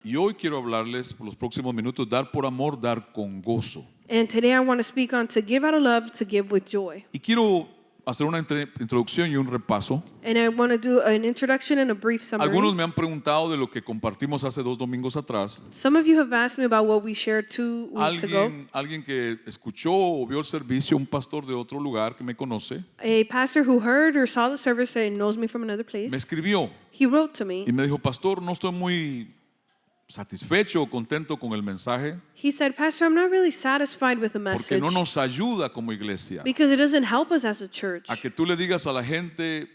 Y hoy quiero hablarles por los próximos minutos, dar por amor, dar con gozo. And today I want to speak on to give out of love, to give with joy. Y quiero hacer una introducción y un repaso. And I want to do an introduction and a brief summary. Algunos me han preguntado de lo que compartimos hace 2 domingos atrás. Some of you have asked me about what we shared 2 weeks ago. Alguien que escuchó o vio el servicio, un pastor de otro lugar que me conoce, A pastor who heard or saw the service and knows me from another place. me escribió He wrote to me. y me dijo, pastor, no estoy muy satisfecho o contento con el mensaje He said, Pastor, I'm not really satisfied with the porque message no nos ayuda como iglesia because it doesn't help us as a church. a que tú le digas a la gente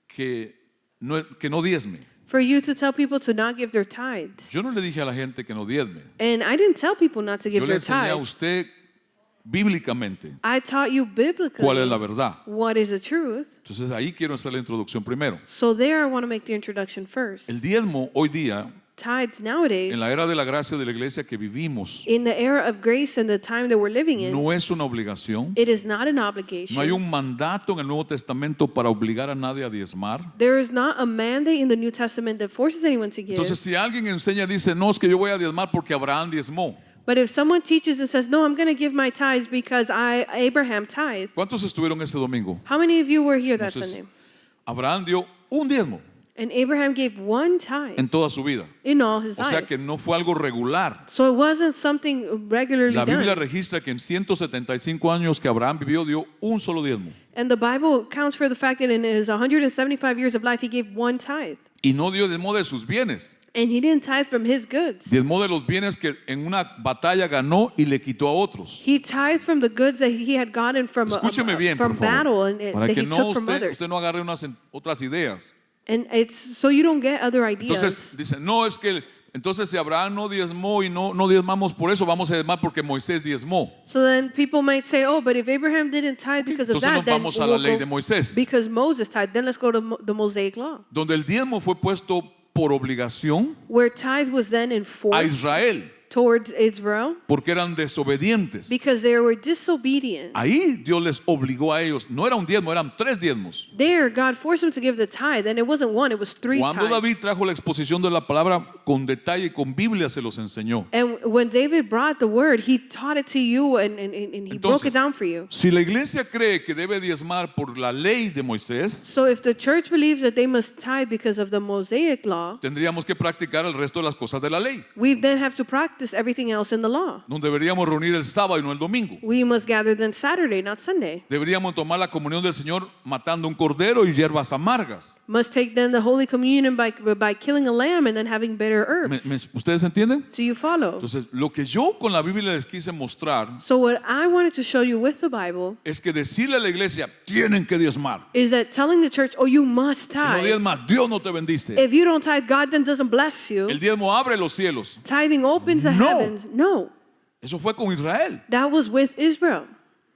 que no diezme. For you to tell people to not give their tithes. Yo no le dije a la gente que no diezme. And I didn't tell people not to give Yo le their enseñé a tithes. usted bíblicamente I taught you biblically cuál es la verdad. what is the truth. Entonces ahí quiero hacer la introducción primero. So there I want to make the introduction first. El diezmo hoy día, Tithes nowadays, en la era de la gracia de la iglesia que vivimos, in the era of grace and the time that we're living in, no es una obligación. it is not an obligation. No hay un mandato en el Nuevo Testamento para obligar a nadie a diezmar. There is not a mandate in the New Testament that forces anyone to give. Entonces si alguien enseña, dice, no, es que yo voy a diezmar porque Abraham diezmó. But if someone teaches and says, no, I'm going to give my tithes because Abraham tithed. ¿Cuántos estuvieron ese domingo? How many of you were here that Entonces, Sunday? Abraham dio un diezmo And Abraham gave 1 tithe en toda su vida. in all his O sea life. que no fue algo regular. So it wasn't something regularly La Biblia done. registra que en 175 años que Abraham vivió, dio un solo diezmo. And the Bible accounts for the fact that in his 175 years of life, he gave 1 tithe. Y no dio diezmo de sus bienes. And he didn't tithe from his goods. Diezmo de los bienes que en una batalla ganó y le quitó a otros. He tithed from the goods that he had gotten from, Escúcheme bien, from por battle favor. and Para that que he no took from others. usted no agarre otras ideas. And it's so you don't get other ideas. Entonces dice, no, es que entonces si Abraham no diezmó y no diezmamos por eso, vamos a diezmar porque Moisés diezmó. So then people might say, oh, but if Abraham didn't tithe because of Entonces that, nos then vamos a la we'll ley go- de Moisés, because Moses tithed, then let's go to the Mosaic law, donde el diezmo fue puesto por obligación where tithe was then a enforced Israel, towards Israel porque eran desobedientes. because they were disobedient. Ahí Dios les obligó a ellos, no era un diezmo, eran 3 diezmos. There, God forced them to give the tithe, and it wasn't 1, it was 3 Cuando David tithes. trajo la exposición de la palabra con detalle y con Biblia se los enseñó. And when David brought the word, he taught it to you and he broke it Entonces, down for you. si la iglesia cree que debe diezmar por la ley de Moisés, So if the church believes that they must tithe because of the Mosaic law, tendríamos que practicar el resto de las cosas de la ley. we then have to practice everything else in the law. Nos deberíamos reunir el sábado y no el domingo. We must gather then Saturday, not Sunday. Deberíamos tomar la comunión del Señor matando un cordero y hierbas amargas. Must take then the Holy Communion by killing a lamb and then having bitter herbs. ¿Ustedes entienden? Do you follow? Entonces, lo que yo con la Biblia les quise mostrar So what I wanted to show you with the Bible es que decirle a la iglesia, tienen que diezmar. is that telling the church, oh, you must Si no tithe. diezmas, Dios no te bendice. If you don't tithe, God then doesn't bless you. El diezmo abre los cielos. Tithing opens the No. heavens. No, Eso fue con Israel. that was with Israel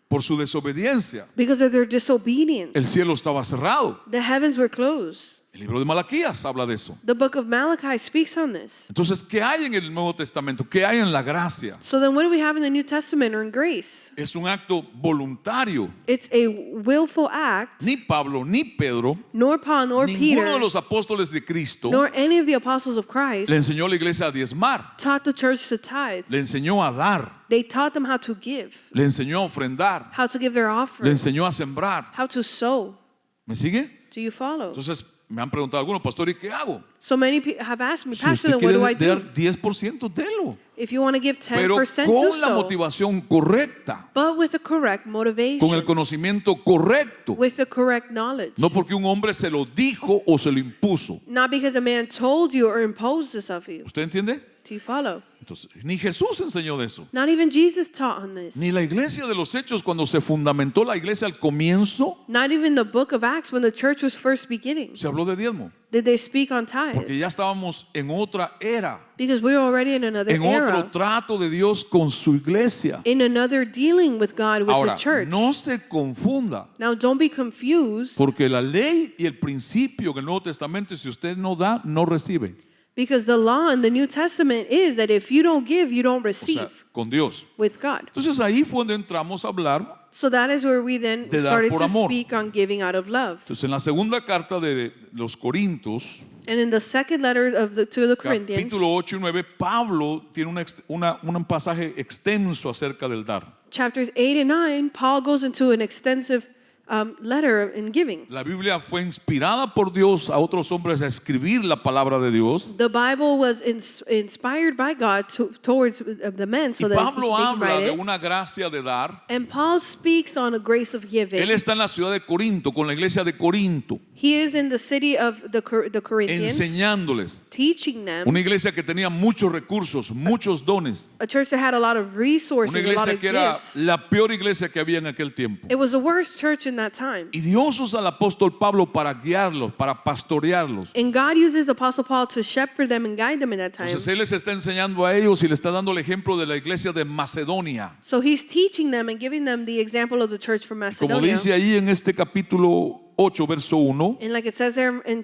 Por su desobediencia, because of their disobedience. el cielo estaba cerrado. The heavens were closed. El libro de Malaquías habla de eso. The book of Malachi speaks on this. Entonces, ¿qué hay en el Nuevo Testamento? ¿Qué hay en la gracia? So then what do we have in the New Testament or in grace? Es un acto voluntario. It's a willful act. Ni Pablo, ni Pedro, Nor Paul, nor ninguno Peter, de los apóstoles de Cristo nor any of the apostles of Christ le enseñó a la iglesia a diezmar. taught the church to tithe. Le enseñó a dar. They taught them how to give, Le enseñó a ofrendar. how to give their Le offering, enseñó a sembrar. how to sow. ¿Me sigue? Do you follow? Entonces, me han preguntado algunos, pastor, ¿y qué hago? So many people have asked me, Si Pastor, usted then what do quiere I do? dar 10%, délo. If you want to give Pero 10%, do con la so, motivación correcta. but with the correct Con el motivation, conocimiento correcto. with the correct knowledge. No porque un hombre se lo dijo o se lo impuso. Not because a man told you or imposed this of you. ¿Usted entiende? Do you follow? Entonces, ni Jesús enseñó de eso. Not even Jesus taught on this. Ni la iglesia de los Hechos, cuando se fundamentó la iglesia al comienzo, Not even the book of Acts when the church was first beginning. se habló de diezmo. Did they speak on tithe? Porque ya estábamos en otra era, Because we were already in another en otro era. trato de Dios con su iglesia. In another dealing with God, with Ahora, His church. no se confunda, Now don't be confused porque la ley y el principio en el Nuevo Testamento, si usted no da, no recibe. Because the law in the New Testament is that if you don't give, you don't O receive sea, con Dios. with God. Entonces ahí fue donde entramos a hablar. So that is where we then De dar started por to amor. speak on giving out of love. Entonces en la segunda carta de los Corintios, And in the second letter to the Corinthians, capítulo 8 y 9, Pablo tiene un pasaje extenso acerca del dar. chapters 8 and 9, Paul goes into an extensive letter in giving. La Biblia fue inspirada por Dios a otros hombres a escribir la palabra de Dios. The Bible was inspired by God towards the men Y so that Pablo they can habla write de it. una gracia de dar. And Paul speaks on a grace of giving. Él está en la ciudad de Corinto, con la iglesia de Corinto, He is in the city of the Corinthians, enseñándoles. teaching them. Una iglesia que tenía muchos recursos, muchos dones. A church that had a lot of resources, Una a lot iglesia of que era gifts. la peor iglesia que había en aquel tiempo. It was the worst church in that time. Y Dios usa al apóstol Pablo para guiarlos, para pastorearlos. And God uses Apostle Paul to shepherd them and guide them in that time. Entonces Él les está enseñando a ellos y le está dando el ejemplo de la iglesia de Macedonia. So he's teaching them and giving them the example of the church from Como Macedonia. dice ahí en este capítulo 8, verso 1, And like it says there in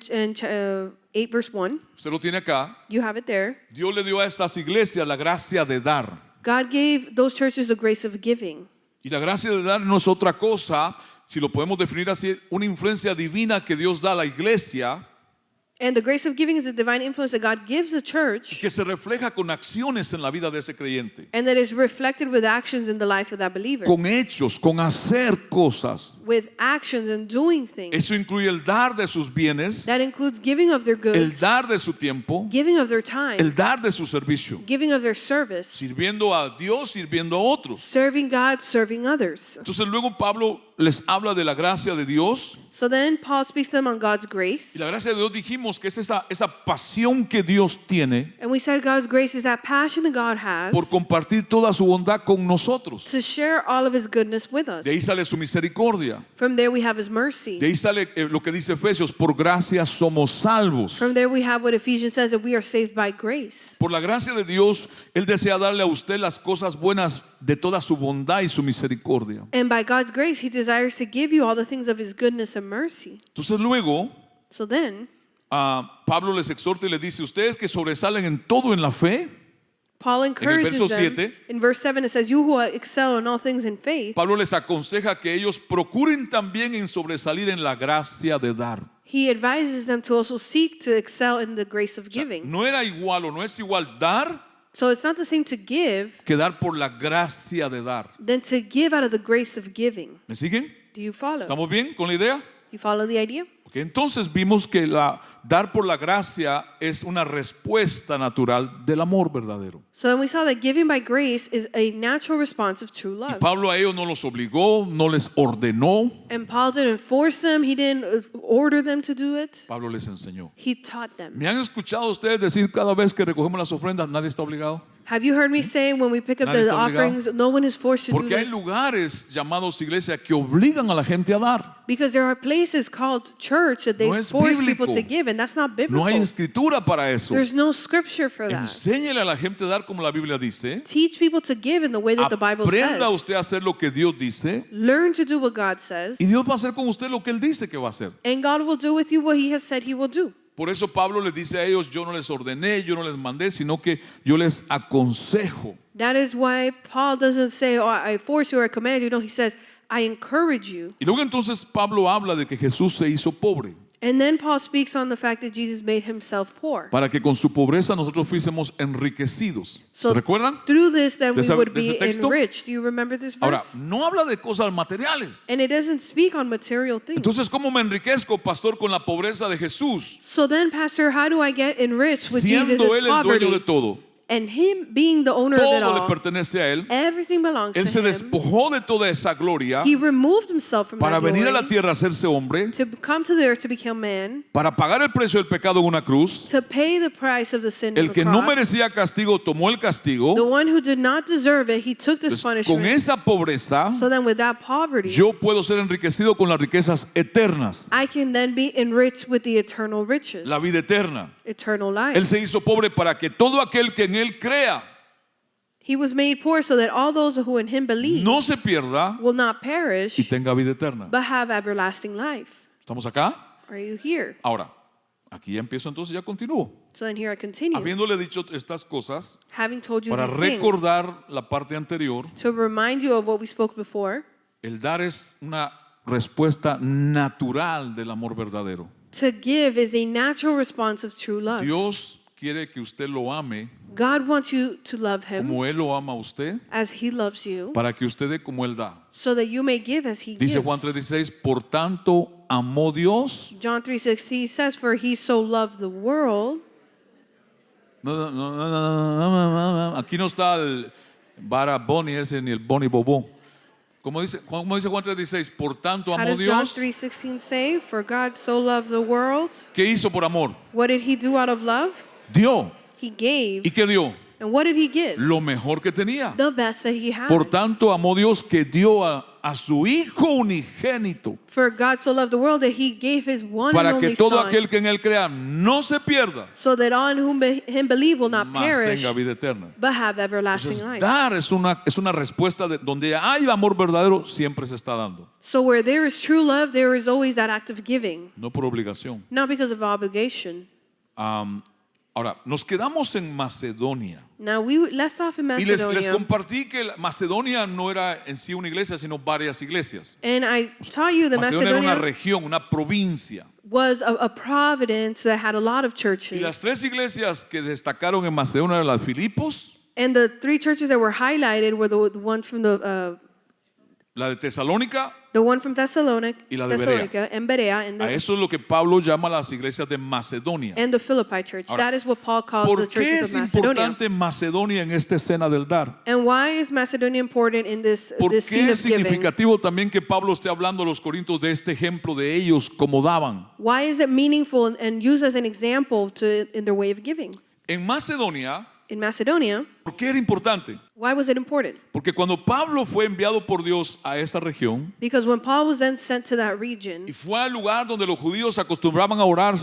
8 verse 1, usted lo tiene acá, you have it there. Dios le dio a estas iglesias la gracia de dar. God gave those churches the grace of giving. Y la gracia de dar no es otra cosa, si lo podemos definir así, una influencia divina que Dios da a la iglesia And the grace of giving is a divine influence that God gives a church que se refleja con acciones en la vida de ese creyente. and that is reflected with actions in the life of that believer. Con hechos, con hacer cosas. With actions and doing things. Eso incluye el dar de sus bienes, That includes giving of their el goods, dar de su tiempo, giving of their time, el dar de su servicio, giving of their service, sirviendo a Dios, sirviendo a otros. serving God, serving others. Entonces luego Pablo les habla de la gracia de Dios. So then Paul speaks to them on God's grace. Y la gracia de Dios dijimos que es esa pasión que Dios tiene And we said God's grace is that passion that God has por compartir toda su bondad con nosotros. to share all of his goodness with us. De ahí sale su misericordia. From there we have his mercy. De ahí sale lo que dice Efesios, por gracia somos salvos. From there we have what Ephesians says, that we are saved by grace. Por la gracia de Dios, Él desea darle a usted las cosas buenas de toda su bondad y su misericordia. And by God's grace, he desires to give you all the things of his goodness and mercy. Entonces luego, So then, Pablo les exhorta y les dice, ustedes que sobresalen en todo en la fe. Paul encourages verso them. 7, In verse 7 it says, you who excel in all things in faith. Pablo les aconseja que ellos procuren también en sobresalir en la gracia de dar. He advises them to also seek to excel in the grace of giving. No era igual o no es igual dar So it's not the same to give que dar por la gracia de dar. than to give out of the grace of giving. ¿Me siguen? Do you follow? ¿Estamos bien con la idea? You follow the idea? Okay, entonces vimos que dar por la gracia es una respuesta natural del amor verdadero. So then we saw that giving by grace is a natural response of true love. Pablo a ellos no los obligó, no les ordenó. And Paul didn't force them, he didn't order them to do it. Pablo les enseñó. He taught them. ¿Me han escuchado ustedes decir cada vez que recogemos las ofrendas, nadie está obligado? Have you heard me say when we pick up Nadie the está obligado. offerings, no one is forced to do Porque hay this? lugares llamados iglesia que obligan a la gente a dar. Because there are places called church that they No es force bíblico. people to give, and that's not No hay biblical. escritura para eso. There's no scripture for that. Enséñele a la gente a dar como la Biblia dice. Teach people to give in the way that the Bible Aprenda says. usted a hacer lo que Dios dice. Learn to do what God says, Y Dios va a hacer con usted lo que Él dice que va a hacer. and God will do with you what He has said He will do. Por eso Pablo les dice a ellos, yo no les ordené, yo no les mandé, sino que yo les aconsejo. That is why Paul doesn't say, oh, I force you or I command you. No, he says, I encourage you. Y luego entonces Pablo habla de que Jesús se hizo pobre, And then Paul speaks on the fact that Jesus made himself poor. para que con su pobreza nosotros fuésemos enriquecidos. So ¿Se recuerdan? through this, then ¿De we ese- would de ese be texto? enriched. Do you remember this Ahora, verse? no habla de cosas materiales. And it doesn't speak on material things. Entonces, ¿cómo me enriquezco, pastor, con la pobreza de Jesús? So then, Pastor, how do I get enriched with Jesus' Siendo Él el dueño de poverty? todo. And Him being the owner of it Todo le all, pertenece a Él. everything belongs Él to se Him. despojó de toda esa gloria He removed Himself from para that venir a la glory tierra a hacerse hombre, to come to the earth to become man, para pagar el precio del pecado en una cruz. to pay the price of the sin El of the que no cross. merecía castigo tomó el castigo. The one who did not deserve it, He took this Entonces, con punishment. esa pobreza, So then with that poverty, yo puedo ser enriquecido con las riquezas eternas, I can then be enriched with the eternal riches, la vida eterna. eternal life. Él se hizo pobre para que todo aquel que en Él crea He was made poor so that all those who in Him believe no se pierda will not y perish, tenga vida eterna. but have everlasting life. ¿Estamos acá? Are you here? Ahora, Aquí ya empiezo, entonces ya continúo. So then here I continue. Habiéndole dicho estas cosas, Having told you para these things, recordar la parte anterior, to remind you of what we spoke before, el dar es una respuesta natural del amor verdadero. to give is a natural response of true love. Dios quiere que usted lo ame God wants you to love him como Él lo ama a usted, as he loves you, para que usted dé como Él da. so that you may give as he Dice gives. Juan 3:16, por tanto amó Dios. John 3:16 says, for he so loved the world. No. Aquí no está el Bara Boni ese ni el Boni Bobo. Como dice Juan 3:16, por tanto How amó does John Dios. 3:16 say? For God so loved the world. ¿Qué hizo por amor? What did he do out of love? Dio. He gave. ¿Y qué dio? And what did he give? Lo mejor que tenía. The best that he had. Por tanto amó Dios que dio a su Hijo unigénito, For God so loved the world that he gave his one and para que only todo son, aquel que en Él crea no se pierda, so that on whom him believe will not mas perish, tenga vida eterna. but have everlasting Entonces, life. dar es una respuesta donde hay amor verdadero, siempre se está dando, So where there is true love, there is always that act of giving, no por obligación. not because of obligation. Ahora, nos quedamos en Macedonia. Now we left off in Y les Macedonia, compartí que Macedonia no era en sí una iglesia, sino varias iglesias. and I taught you that Macedonia era una Macedonia región, una provincia. was a providence that had a lot of Y churches. las tres iglesias que destacaron en Macedonia eran las de Filipos, And the three churches that were highlighted were the one from la de Tesalónica. the one from Thessalonica, Y la de Berea. and Berea, and A eso es lo que Pablo llama las iglesias de Macedonia. the Philippi church. Ahora, That is what Paul calls ¿Por the qué churches es of Macedonia. importante Macedonia en esta escena del dar? And why is Macedonia important in this ¿Por this qué scene es of giving? significativo también que Pablo esté hablando a los corintios de este ejemplo de ellos como daban? Why is it meaningful and used as an example in their way of giving? En Macedonia, In Macedonia, ¿por qué era importante? why was it important? Porque cuando Pablo fue enviado por Dios a esa región Because when Paul was then sent to that region, y fue al lugar donde los judíos acostumbraban a orar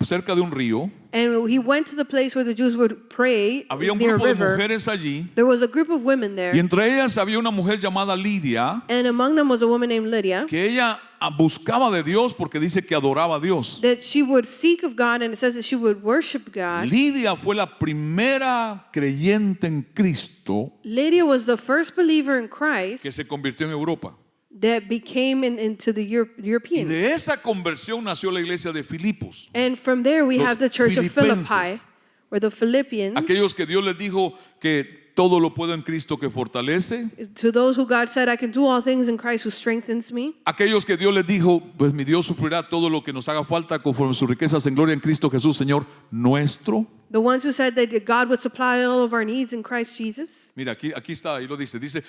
cerca de un río, and he went to the place where the Jews would pray había un near a grupo de river, mujeres allí, there was a group of women there, y entre ellas había una mujer llamada Lidia, and among them was a woman named Lydia, que ella buscaba de Dios porque dice que adoraba a Dios. that she would seek of God, and it says that she would worship God. Lidia fue la primera creyente en Cristo Lydia was the first believer in Christ que se convirtió en Europa. that became into the Y Europeans. de esa conversión nació la iglesia de Filipos. And from there we Los have the church of filipenses. Philippi, where the Philippians, Aquellos que Dios les dijo que todo lo puedo en Cristo que fortalece. to those who God said, I can do all things in Christ who strengthens me. Aquellos que Dios les dijo, pues mi Dios suplirá todo lo que nos haga falta conforme a sus riquezas en gloria en Cristo Jesús, Señor nuestro. The ones who said that God would supply all of our needs in Christ Jesus. Mira, aquí está, ahí lo dice. Dice,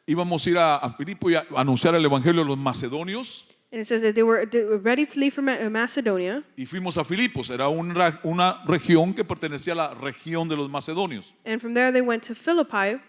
íbamos a ir a Filipo y a anunciar el evangelio a los macedonios. And it says that they were ready to leave for Macedonia. Y fuimos a Filipos, era una región que pertenecía a la región de los macedonios. And from there they went to Philippi,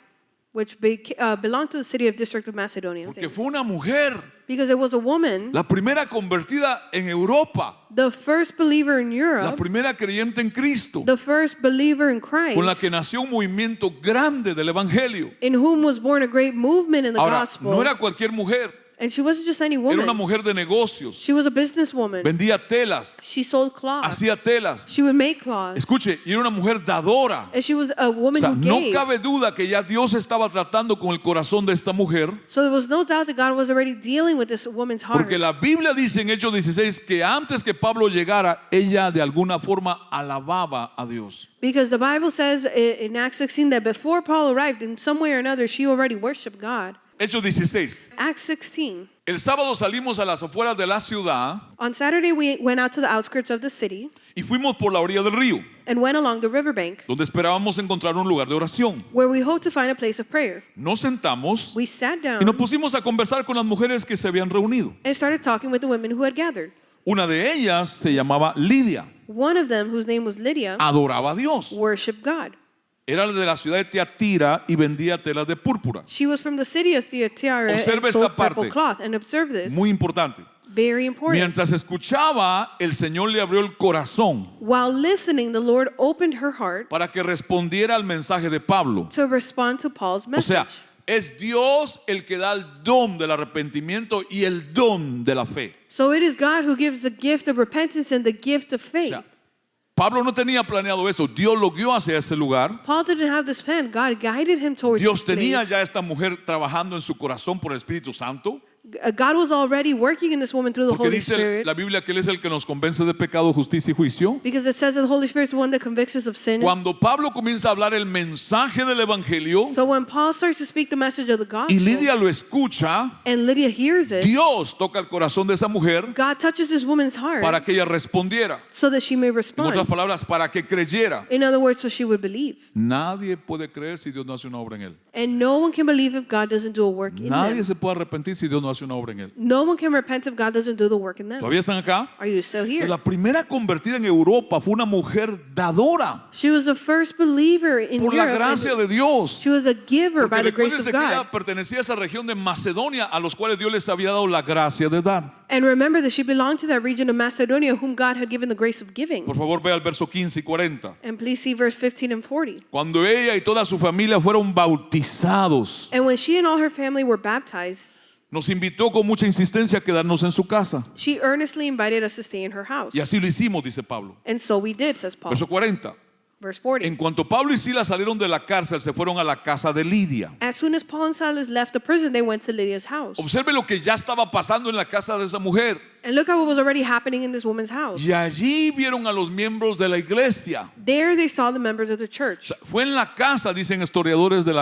which belonged to the city of district of Macedonia. Porque fue una mujer, Because it was a woman, la primera convertida en Europa, the first believer in la Europe, primera creyente en Cristo, the first believer in Christ, con la que nació un movimiento grande del evangelio. in whom was born a great movement in the Ahora, gospel. no era cualquier mujer, And she wasn't just any era una woman. mujer de negocios, She was a businesswoman. vendía telas, She sold cloth. hacía telas. She would make cloth. Escuche, y era una mujer dadora. And she was a O woman sea, who no gave. cabe duda que ya Dios estaba tratando con el corazón de esta mujer, So there was no doubt that God was already dealing with this woman's heart. porque la Biblia dice en Hechos 16 que antes que Pablo llegara, ella de alguna forma alababa a Dios. Because the Bible says in Acts 16 that before Paul arrived, in some way or another, she already worshiped God. Hechos 16. Acts 16. El sábado salimos a las afueras de la ciudad On Saturday, we went out to the outskirts of the city y fuimos por la orilla del río, and went along the riverbank, donde esperábamos encontrar un lugar de oración. where we hoped to find a place of prayer. Nos sentamos We sat y nos down pusimos a conversar con las mujeres que se habían reunido. and started talking with the women who had gathered. Una de ellas se llamaba Lidia, One of them, whose name was Lydia, adoraba a Dios. worshiped God. Era de la ciudad de Tiatira y vendía telas de púrpura. She was from the city of Thyatira Observe and esta sold purple parte. cloth. And observe this, Muy importante. very important. Mientras escuchaba, el Señor le abrió el corazón While listening, the Lord opened her heart para que respondiera al mensaje de Pablo. to respond to Paul's O message. sea, es Dios el que da el don del arrepentimiento y el don de la fe. So it is God who gives the gift of repentance and the gift of O faith. sea, Pablo no tenía planeado esto. Dios lo guió hacia ese lugar. Paul didn't have this plan. God guided him towards Dios this tenía place. ya a esta mujer trabajando en su corazón por el Espíritu Santo. God was already working in this woman through the Porque Holy dice Spirit. la Biblia que Él es el que nos convence de pecado, justicia y juicio. Because it says that the Holy Spirit is the one that convicts us of sin. Cuando Pablo comienza a hablar el mensaje del Evangelio So when Paul starts to speak the message of the gospel, y Lidia lo escucha, and Lydia hears it, Dios toca el corazón de esa mujer God touches this woman's heart para que ella respondiera. so that she may En respond. otras palabras, para que creyera. In other words, so she would believe. Nadie puede creer si Dios no hace una obra en él. And no one can believe if God doesn't do a work in Nadie them. se puede arrepentir si Dios no hace una obra en él. No one can repent if God doesn't do the work in them. ¿Todavía están acá? Are you still here? La primera convertida en Europa fue una mujer dadora She was the first believer in por la Europe. gracia and de Dios. She was a giver by Porque the grace recuérdense of que ella God. pertenecía a esa región de Macedonia a los cuales Dios les había dado la gracia de dar. And remember that she belonged to that region of Macedonia whom God had given the grace of giving. Por favor, vea el verso 15 y 40. And please see verse 15 and 40. Cuando ella y toda su familia fueron bautizados, And when she and all her family were baptized, nos invitó con mucha insistencia a quedarnos en su casa. she earnestly invited us to stay in her house. Y así lo hicimos, dice Pablo. And so we did, says Paul. Verso 40. Verse 40. En cuanto Pablo y Silas salieron de la cárcel, se fueron a la casa de Lidia. As soon as Paul and Silas left the prison, they went to Lydia's house. Observe lo que ya estaba pasando en la casa de esa mujer. And look at what was already happening in this woman's house. Y allí vieron a los miembros de la iglesia. There they saw the members of the O church. sea, fue en la casa, dicen historiadores de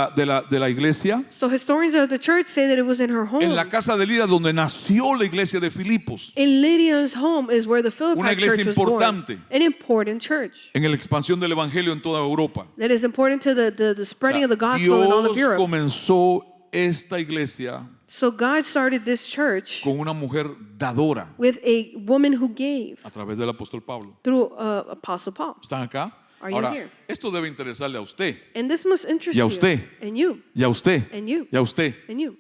la iglesia, So historians of the church say that it was in her home. en la casa de Lidia donde nació la iglesia de Filipos, In Lydia's home is where the Una Philippi iglesia church was born. importante. An important church en la expansión del evangelio en toda Europa. that is important to the O spreading sea, of the gospel in all of Dios Europe. comenzó esta iglesia So God started this church con una mujer dadora with a woman who gave a través del apóstol Pablo. through Apostle Paul. ¿Están acá? Are you Ahora, here? esto debe interesarle a usted, And this must interest Y a you. usted. And you. y a usted, And you. y a usted. And you.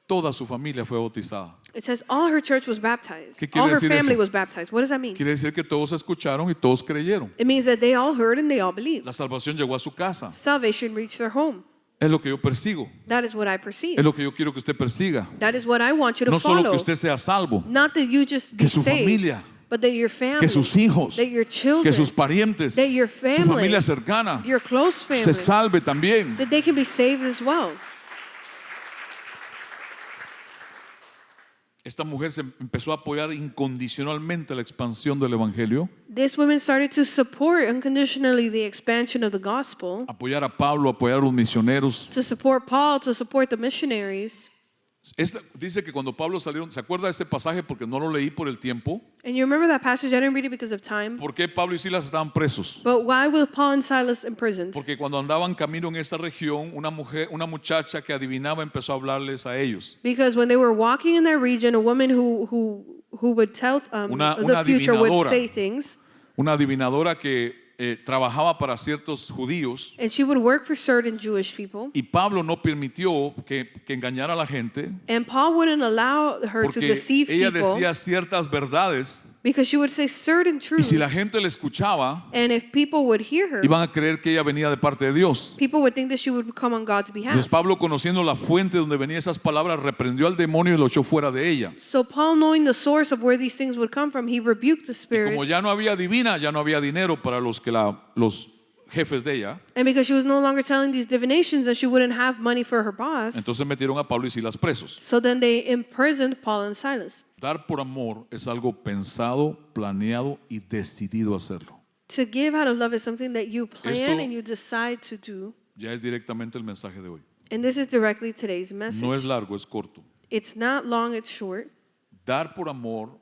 Toda su familia fue bautizada. It says all her church was baptized. ¿Qué quiere All her decir family eso? was baptized. What does that mean? Quiere decir que todos escucharon y todos creyeron. It means that they all heard and they all believed. La salvación llegó a su casa. Salvation reached their home. Es lo que yo persigo. That is what I perceive. Es lo que yo quiero que usted persiga. That is what I want you to No solo follow. que usted sea salvo, Not that you just be que su saved, familia, but that your family, que sus hijos, that your children, que sus parientes, that your su family, familia cercana your close se family, salve también. that they can be saved as well. Esta mujer se empezó a apoyar incondicionalmente la expansión del evangelio, This woman started to support unconditionally the expansion of the gospel, apoyar a Pablo, apoyar a los misioneros. to support Paul, to support the missionaries. Dice que cuando Pablo salieron, ¿se acuerda de ese pasaje? Porque no lo leí por el tiempo. And you remember that passage? I didn't read it because of time. ¿Por qué Pablo y Silas estaban presos? But why were Paul and Silas imprisoned? Porque cuando andaban camino en esta región, una muchacha que adivinaba empezó a hablarles a ellos. Because when they were walking in that region, a woman who would tell Una the future would adivinadora. say things, Una adivinadora que trabajaba para ciertos judíos, and she would work for certain Jewish people. y Pablo no permitió que engañara a la gente, And Paul wouldn't allow her to porque deceive ella people decía ciertas verdades, because she would say certain y truths. si la gente le escuchaba, And if people would hear her, iban a creer que ella venía de parte de Dios. people would think that she would come on God's Entonces behalf. Pablo, conociendo la fuente donde venían esas palabras, reprendió al demonio y lo echó fuera de ella. So Paul, knowing the source of where these things would come from, he rebuked the Y spirit. como ya no había divina, ya no había dinero para los jefes de ella, And because she was no longer telling these divinations, that she wouldn't have money for her boss. entonces metieron a Pablo y Silas presos. So then they imprisoned Paul and Silas. Dar por amor es algo pensado, planeado y decidido a hacerlo. To give out of love is something that you plan Esto- and you decide to do. Ya es directamente el mensaje de hoy. And this is directly today's message. No es largo, es corto. It's not long, it's short. Dar por amor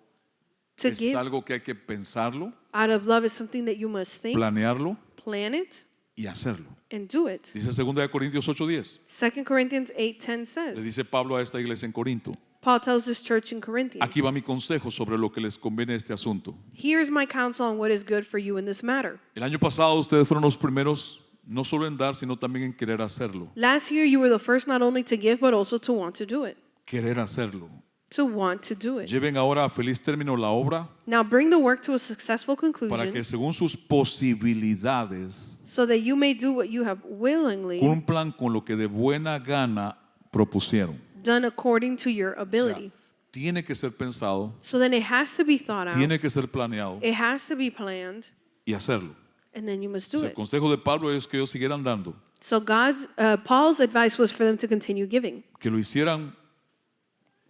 To es give algo que hay que pensarlo, out of love is something that you must think, planearlo plan it, y hacerlo. and do it. Dice 2 Corintios 8:10. 2 Corinthians 8:10 Le says, dice Pablo a esta iglesia en Corinto. Paul tells this church in Corinthians, Aquí va mi consejo sobre lo que les conviene este asunto. here's my counsel on what is good for you in this matter. El año pasado ustedes fueron los primeros no solo en dar, sino también en querer hacerlo. Last year, you were the first not only to give, but also to want to do it. Querer hacerlo. To want to do it. Lleven ahora a feliz término la obra Now bring the work to a successful para conclusion que según sus posibilidades so that you may do what you have willingly cumplan con lo que de buena gana propusieron. done according to your O sea, ability. tiene que ser pensado, So then it has to be thought out. tiene que ser planeado It has to be planned, y hacerlo. and then you must O do sea, el it. consejo de Pablo es que ellos siguieran dando, So Paul's advice was for them to continue giving, que lo hicieran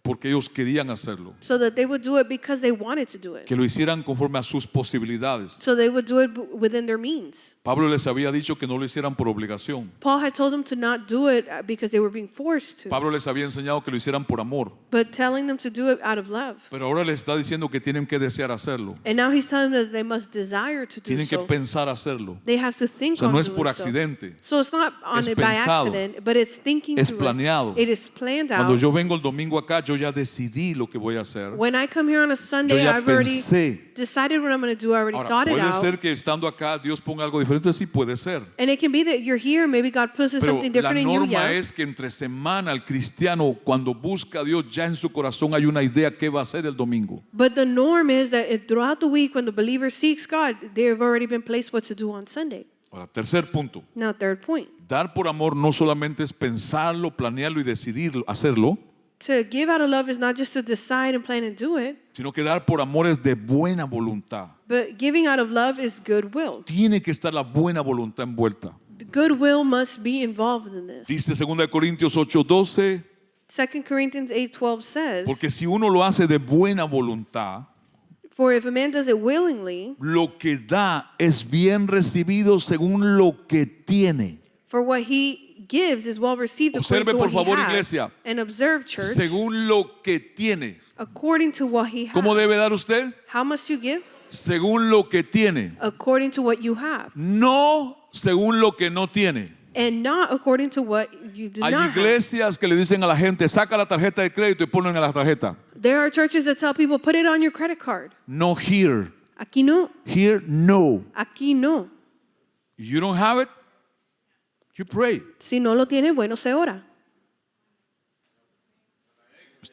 porque ellos querían hacerlo, so that they would do it because they wanted to do it. que lo hicieran conforme a sus posibilidades. So they would do it within their means. Pablo les había dicho que no lo hicieran por obligación. Paul had told them to not do it because they were being forced to, Pablo les había enseñado que lo hicieran por amor, but telling them to do it out of love. pero ahora les está diciendo que tienen que desear hacerlo, And now he's telling them that they must desire to do tienen que so. pensar hacerlo. They have to O think sea, on no es doing por so. accidente, So it's not on Es it by pensado. accident, but it's thinking es through planeado. it. It is planned Cuando out. yo vengo el domingo acá, yo ya decidí lo que voy a hacer. When I come here on a Yo Sunday, ya I've already pensé. decided what I'm going to do. I already Ahora, thought it puede out. ser que estando acá Dios ponga algo diferente, sí puede ser. And it can be that you're here, maybe God puts Pero something la different in you. norma Yeah. es que entre semana el cristiano cuando busca a Dios ya en su corazón hay una idea qué va a hacer el domingo. But the norm is that throughout the week, when the believer seeks God, they have already been placed what to do on Sunday. Ahora, tercer punto. Now, third point. Dar por amor no solamente es pensarlo, planearlo y decidirlo, hacerlo, To give out of love is not just to decide and plan and do it, sino que dar por amor es de buena voluntad. but giving out of love is goodwill. Tiene que estar la buena voluntad envuelta. The goodwill must be involved in this. Dice 2 Corintios 8:12, 2 Corinthians 8:12 says, porque si uno lo hace de buena voluntad, for if a man does it willingly, lo que da es bien recibido según lo que tiene. for what he gives is well received according Observe, to por what favor, he has. iglesia. And observe, church, Según lo que tiene. according to what he has. ¿Cómo debe dar usted? How must you give? Según lo que tiene. According to what you have. No según lo que no tiene. And not according to what you do Hay not have. iglesias que le dicen a la gente, saca la tarjeta de crédito y ponen en la tarjeta. There are churches that tell people, put it on your credit card. No here. Aquí no. Here, no. Aquí no. You don't have it, you pray. Si no lo tiene, bueno, se ora.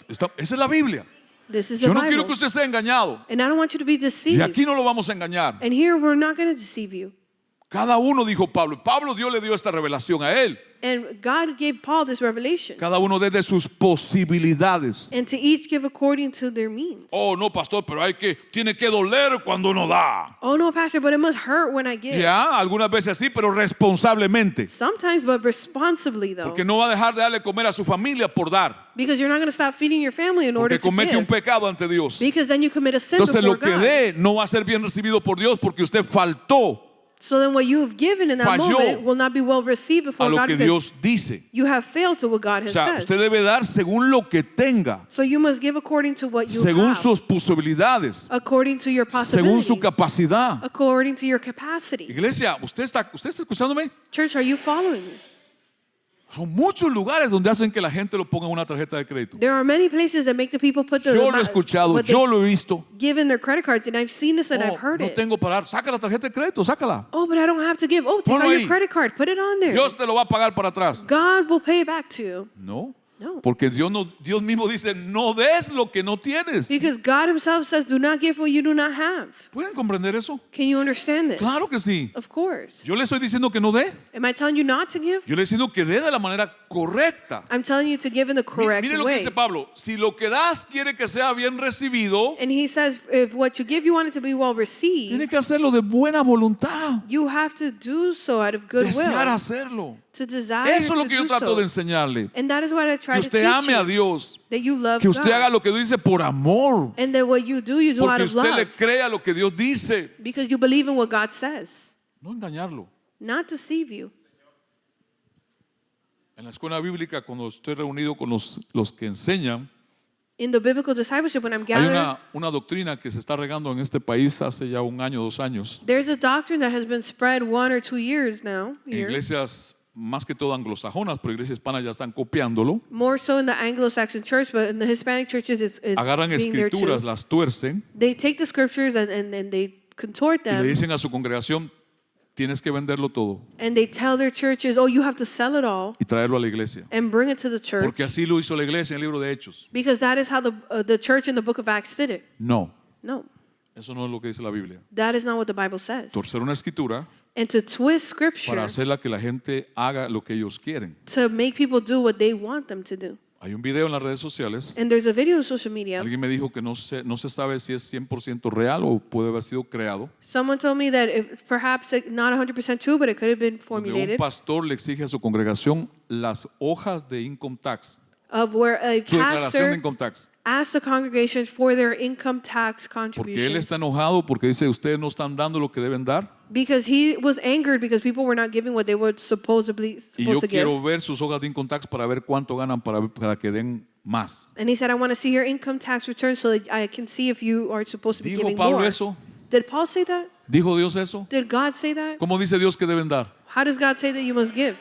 Esa es la Biblia. This is the Yo no Bible. quiero que usted esté engañado. And I don't want you to be Y deceived. aquí no lo vamos a engañar. And here we're not going to deceive you. Cada uno dijo Pablo. Pablo Dios le dio esta revelación a él. And God gave Paul this revelation. Cada uno desde sus posibilidades. And to each give according to their means. Oh, no, pastor, pero tiene que doler cuando uno da. Oh no, Pastor, but it must hurt when I give. Ya, algunas veces sí, pero responsablemente. Sometimes, but responsibly though. Porque no va a dejar de darle comer a su familia por dar. Because you're not going to stop feeding your family in order Porque to comete un give. pecado ante Dios. Because then you commit a sin Entonces before lo que God. dé no va a ser bien recibido por Dios porque usted faltó So then what you have given in that Falló moment will not be well received a before lo God que because Dios dice. you have failed to what God O has sea, said. usted debe dar según lo que tenga, So you must give according to what you según have. sus posibilidades, According to your según su possibility. capacidad. According to your capacity. Iglesia, ¿usted está escuchándome? Church, are you following me? Son muchos lugares donde hacen que la gente lo ponga en una tarjeta de crédito. There are many places that make the people put the Yo lo he escuchado, what yo they lo he visto. give in their credit cards, and I've seen this and Oh, I've heard no it. tengo para dar. Saca la tarjeta de crédito, sácala. Oh, but I don't have to give. Oh, take Ponlo out ahí. your credit card. Put it on there. Dios te lo va a pagar para atrás. God will pay it back to you. No, No. porque Dios mismo dice, no des lo que no tienes. Because God himself says, do not give what you do not have. ¿Pueden comprender eso? Can you understand this? Claro que sí. Of course. Yo le estoy diciendo que no dé. Am I telling you not to give? Yo le estoy diciendo que dé de la manera correcta. I'm telling you to give in the correct Mire lo que way. dice Pablo. Si lo que das quiere que sea bien recibido, And he says, if what you give, you want it to be well received, tiene que hacerlo de buena voluntad. you have to do so out of Desear goodwill. hacerlo. To desire Eso es lo to que yo do trato so. de enseñarle. And that is what I try Que to usted teach ame a you. Dios. That you love Que usted God. haga lo que dice por amor. And that what you do out Porque of usted le love. crea lo que Dios dice. Because you believe in what God says. No engañarlo. Not deceive you. En la escuela bíblica, cuando estoy reunido con los que enseñan, In the biblical discipleship, when I'm hay gathered, una doctrina que se está regando en este país hace ya 1 año, 2 años. there's a doctrine that has been spread 1 or 2 years now. En Here. iglesias más que todo anglosajonas, pero iglesias hispanas ya están copiándolo. More so in the Anglo-Saxon church, but in the Hispanic churches, it's Agarran being there escrituras, too. las tuercen They take the scriptures and they contort y le them, dicen a su congregación, tienes que venderlo todo and they tell their churches, oh, you have to sell it all y traerlo a la iglesia. and bring it to the church. Porque así lo hizo la iglesia en el libro de Hechos. Because that is how the church in the book of Acts did it. No, No, eso no es lo que dice la Biblia. that is not what the Bible says. Torcer una escritura and to twist para scripture hacerla que la gente haga lo que ellos quieren. to make people do what they want them to do. Hay un video en las redes sociales. And there's a video on social media. Alguien me dijo que no se sabe si es 100% real o puede haber sido creado. Someone told me that it's perhaps not 100% true, but it could have been Donde un formulated. pastor le exige a su congregación las hojas de income tax, Of where a su declaración de pastor income tax. asked the congregation for their income tax Porque él contributions. está enojado porque dice, ustedes no están dando lo que deben dar. Because he was angered because people were not giving what they were supposedly Y yo supposed to quiero give. ver sus hojas de income tax para ver cuánto ganan para que den más. And he said, I want to see your income tax return so that I can see if you are supposed to be ¿Dijo giving Pablo more. eso? Did Paul say that? ¿Dijo Dios eso? Did God say that? ¿Cómo dice Dios que deben dar? How does God say that you must give?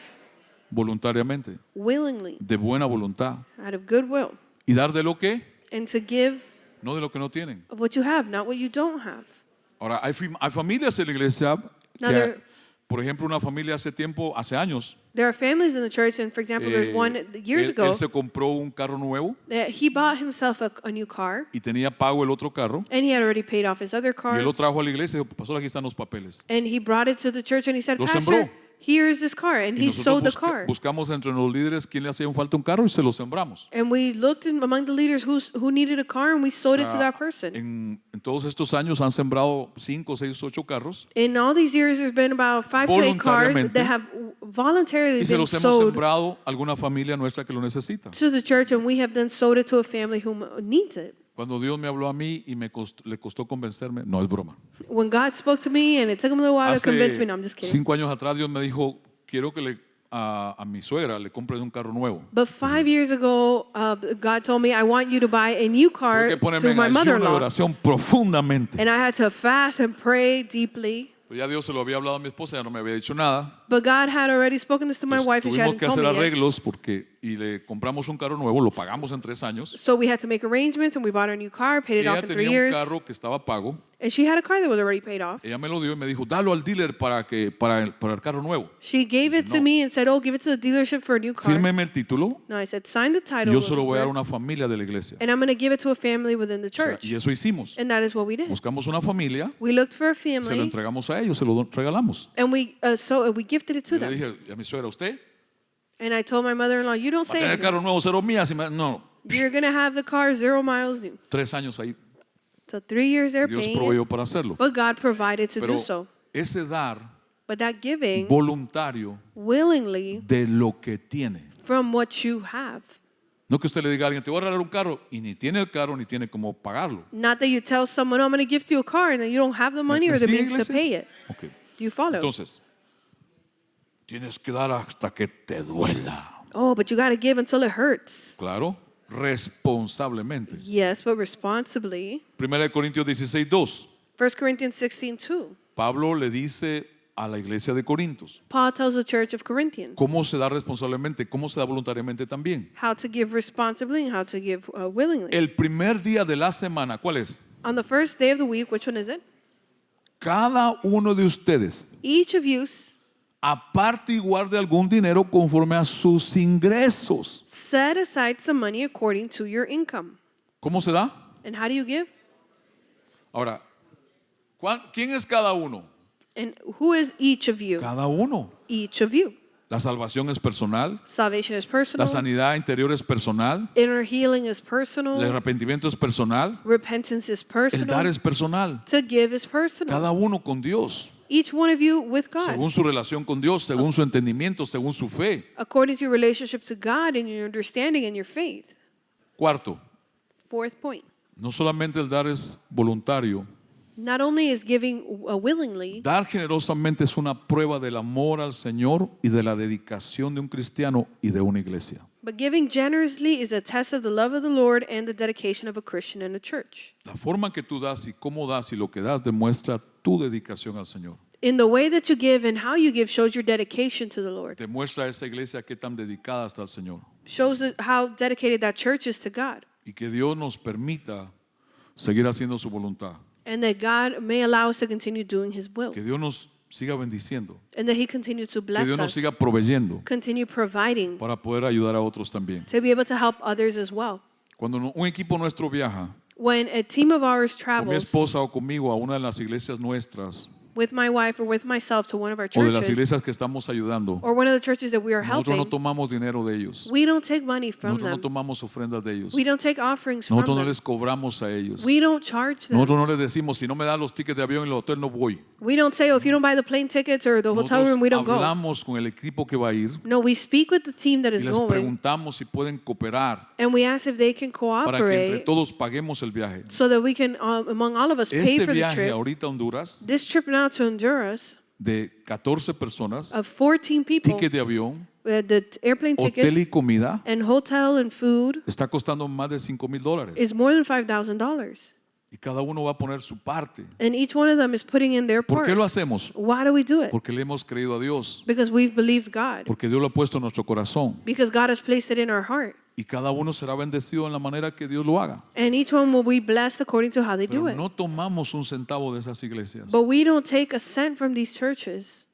Voluntariamente, Willingly, de buena voluntad. out of goodwill. Y dar de lo que, And to give no de lo que no tienen. of what you have, not what you don't have. Ahora, hay familias en la iglesia Now que, there- por ejemplo, una familia hace años, There are families in the church, and for example, there's one years ago él se compró un carro nuevo that he bought himself a new car, y tenía pago el otro carro and he had already paid off his other y car. él lo trajo a la iglesia y dijo, pastor, aquí están los papeles. And he brought it to the church, and he said, Lo Pastor, sembró. here is this car. And Y he sold the nosotros car. buscamos entre los líderes quién le hacía falta un carro y se lo sembramos. And we looked among the leaders who needed a car, and we sold it O to sea, that person. en todos estos años han sembrado 5, 6, 8 carros In all these years, there's been about 5 to 8 cars Voluntariamente. that have voluntarily y se been los hemos sold sembrado a alguna familia nuestra que lo necesita. to the church, and we have then sold it to a family who needs it. Cuando Dios me habló a mí y le costó convencerme, no es broma. When God spoke to me, and it took him a little while to convince me, no, I'm just kidding. 5 años atrás Dios me dijo, quiero que a mi suegra le compre un carro nuevo. But 5 years ago, God told me, I want you to buy a new car Tuve que ponerme to en my ayuno de mother-in-law. oración profundamente. And I had to fast and pray deeply. Pues ya Dios se lo había hablado a mi esposa, ya no me había dicho nada. But God had already spoken this to my Entonces, wife, and she tuvimos hadn't que told hacer me yet. arreglos y le compramos un carro nuevo, lo pagamos en 3 años. So we had to make arrangements, and we bought a new car, paid it Ella off in 3 tenía un years. carro que estaba pago. And she had a car that was already paid off. Ella me lo dio y me dijo, dalo al dealer para el carro nuevo. She gave it to No. me and said, oh, give it to the dealership for a new car. Fírmeme el título No, I said, sign the y title. yo se lo voy a dar a over, una familia de la iglesia. and I'm going to give it to a family within the O sea, church. y eso hicimos. And that is what we did. Buscamos una familia, We looked for a se lo family, entregamos a ellos, se lo regalamos. and we gifted it to Yo le them. dije a mi suegra, ¿usted And I told my mother-in-law, you don't va a say tener anything. carro nuevo, 0 millas? No, You're going to have the car 0 miles new. 3 años ahí. So 3 years they're Dios paying proveyó it, para hacerlo. but God provided to Pero do so. ese dar But that giving voluntario willingly de lo que tiene. from what you have. No que usted le diga a alguien, te voy a regalar un carro y ni tiene el carro ni tiene cómo pagarlo. Not that you tell someone, oh, I'm going to gift you a car, and then you don't have the money or the ¿Me sigue, means to iglesia? pay it. Ok. Do you follow? Entonces, tienes que dar hasta que te duela. Oh, but you got to give until it hurts. Claro, responsablemente. Yes, but responsibly. 1 Corintios 16:2. 1 Corinthians 16:2. Pablo le dice a la iglesia de Corintios Paul tells the church of Corinthians cómo se da responsablemente, cómo se da voluntariamente también. how to give responsibly and how to give willingly. El primer día de la semana, ¿cuál es? On the first day of the week, which one is it? Cada uno de ustedes Each of you aparte y guarde algún dinero conforme a sus ingresos. set aside some money according to your income. ¿Cómo se da? And how do you give? Ahora, ¿quién es cada uno? And who is each of you? Cada uno. Each of you. La salvación es personal, Salvation is la personal. sanidad interior es personal, Inner healing is el personal. arrepentimiento es personal, Repentance is el personal. dar es personal. To give is personal. Cada uno con Dios, Each one of you with God. según su relación con Dios, según su entendimiento, según su fe. According to your relationship to God and your understanding and your faith. Cuarto, Fourth point. no solamente el dar es voluntario, Not only is giving willingly, dar generosamente es una prueba del amor al Señor y de la dedicación de un cristiano y de una iglesia. but giving generously is a test of the love of the Lord and the dedication of a Christian and a church. La forma que tú das y cómo das y lo que das demuestra tu dedicación al Señor. In the way that you give and how you give shows your dedication to the Lord. Demuestra a esa iglesia qué tan dedicada está al Señor. Shows how dedicated that church is to God. Y que Dios nos permita seguir haciendo su voluntad. And that God may allow us to continue doing His will. Que Dios nos siga bendiciendo. And that He continues to Que bless Dios nos us. siga proveyendo Continue providing para poder ayudar a otros también. to be able to help others as well. Cuando un equipo nuestro viaja, When a team of ours con mi travels, esposa o conmigo a una de las iglesias nuestras, with my wife or with myself to one of our o de las churches iglesias que estamos ayudando, or one of the churches that we are nosotros no helping, tomamos dinero de ellos. we don't take money from Nosotros no them. tomamos ofrendas de ellos. We don't take offerings from Nosotros no them. les cobramos a ellos. We don't charge them. Nosotros no les decimos, si no me dan los tickets de avión y el hotel, no voy. We don't say, oh, if you don't buy the plane tickets or the hotel room, we don't Nosotros go. hablamos con el equipo que va a ir No, we speak with the team that y is les going, preguntamos si pueden cooperar and we ask if they can para que entre cooperate todos paguemos el viaje. so that we can, among all of us, pay Este for the viaje trip. ahorita a Honduras This trip now to Honduras de 14 personas, of 14 people, ticket de avión, the airplane hotel tickets y comida, and hotel and food está costando más de $5,000. is more than $5,000. Y cada uno va a poner su parte. And each one of them is putting in their ¿Por part. qué lo hacemos? Why do we do it? Porque le hemos creído a Dios. Because we've believed God. Porque Dios lo ha puesto en nuestro corazón. Because God has placed it in our heart. Y cada uno será bendecido en la manera que Dios lo haga. And each one will be blessed according to how they do Pero it. no tomamos un centavo de esas iglesias. But we don't take a cent from these churches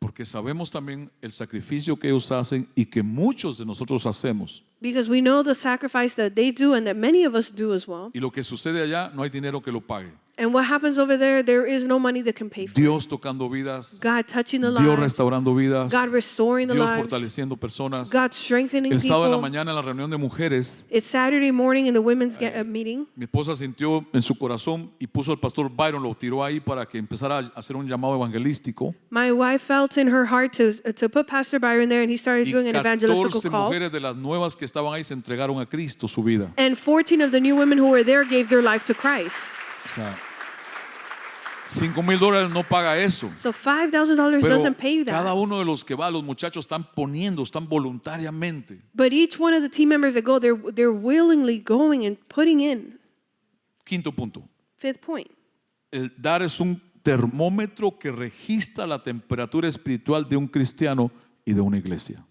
Porque sabemos también el sacrificio que ellos hacen y que muchos de nosotros hacemos. because we know the sacrifice that they do and that many of us do as well. Y lo que sucede allá, no hay dinero que lo pague. And what happens over there is no money that can pay for it. Dios tocando vidas, God touching the Dios lives, restaurando vidas, God restoring the Dios lives, fortaleciendo personas. God strengthening El sábado en la people. mañana en la reunión de mujeres, It's Saturday morning in the women's meeting. mi esposa sintió en su corazón y puso al pastor Byron, lo tiró ahí para que empezara a hacer un llamado evangelístico. My wife felt in her heart to put Pastor Byron there, and he started Y doing an evangelistical 14 call. mujeres de las nuevas que estaban ahí se entregaron a Cristo su vida. And 14 of the new women who were there gave their life to Christ. O sea, $5,000 no paga eso. So $5,000 Pero doesn't pay cada that. uno de los que va, los muchachos están poniendo, están voluntariamente. But each one of the team members that go, they're willingly going and putting in. Quinto punto. Fifth point. El dar es un termómetro que registra la temperatura espiritual de un cristiano y de una iglesia.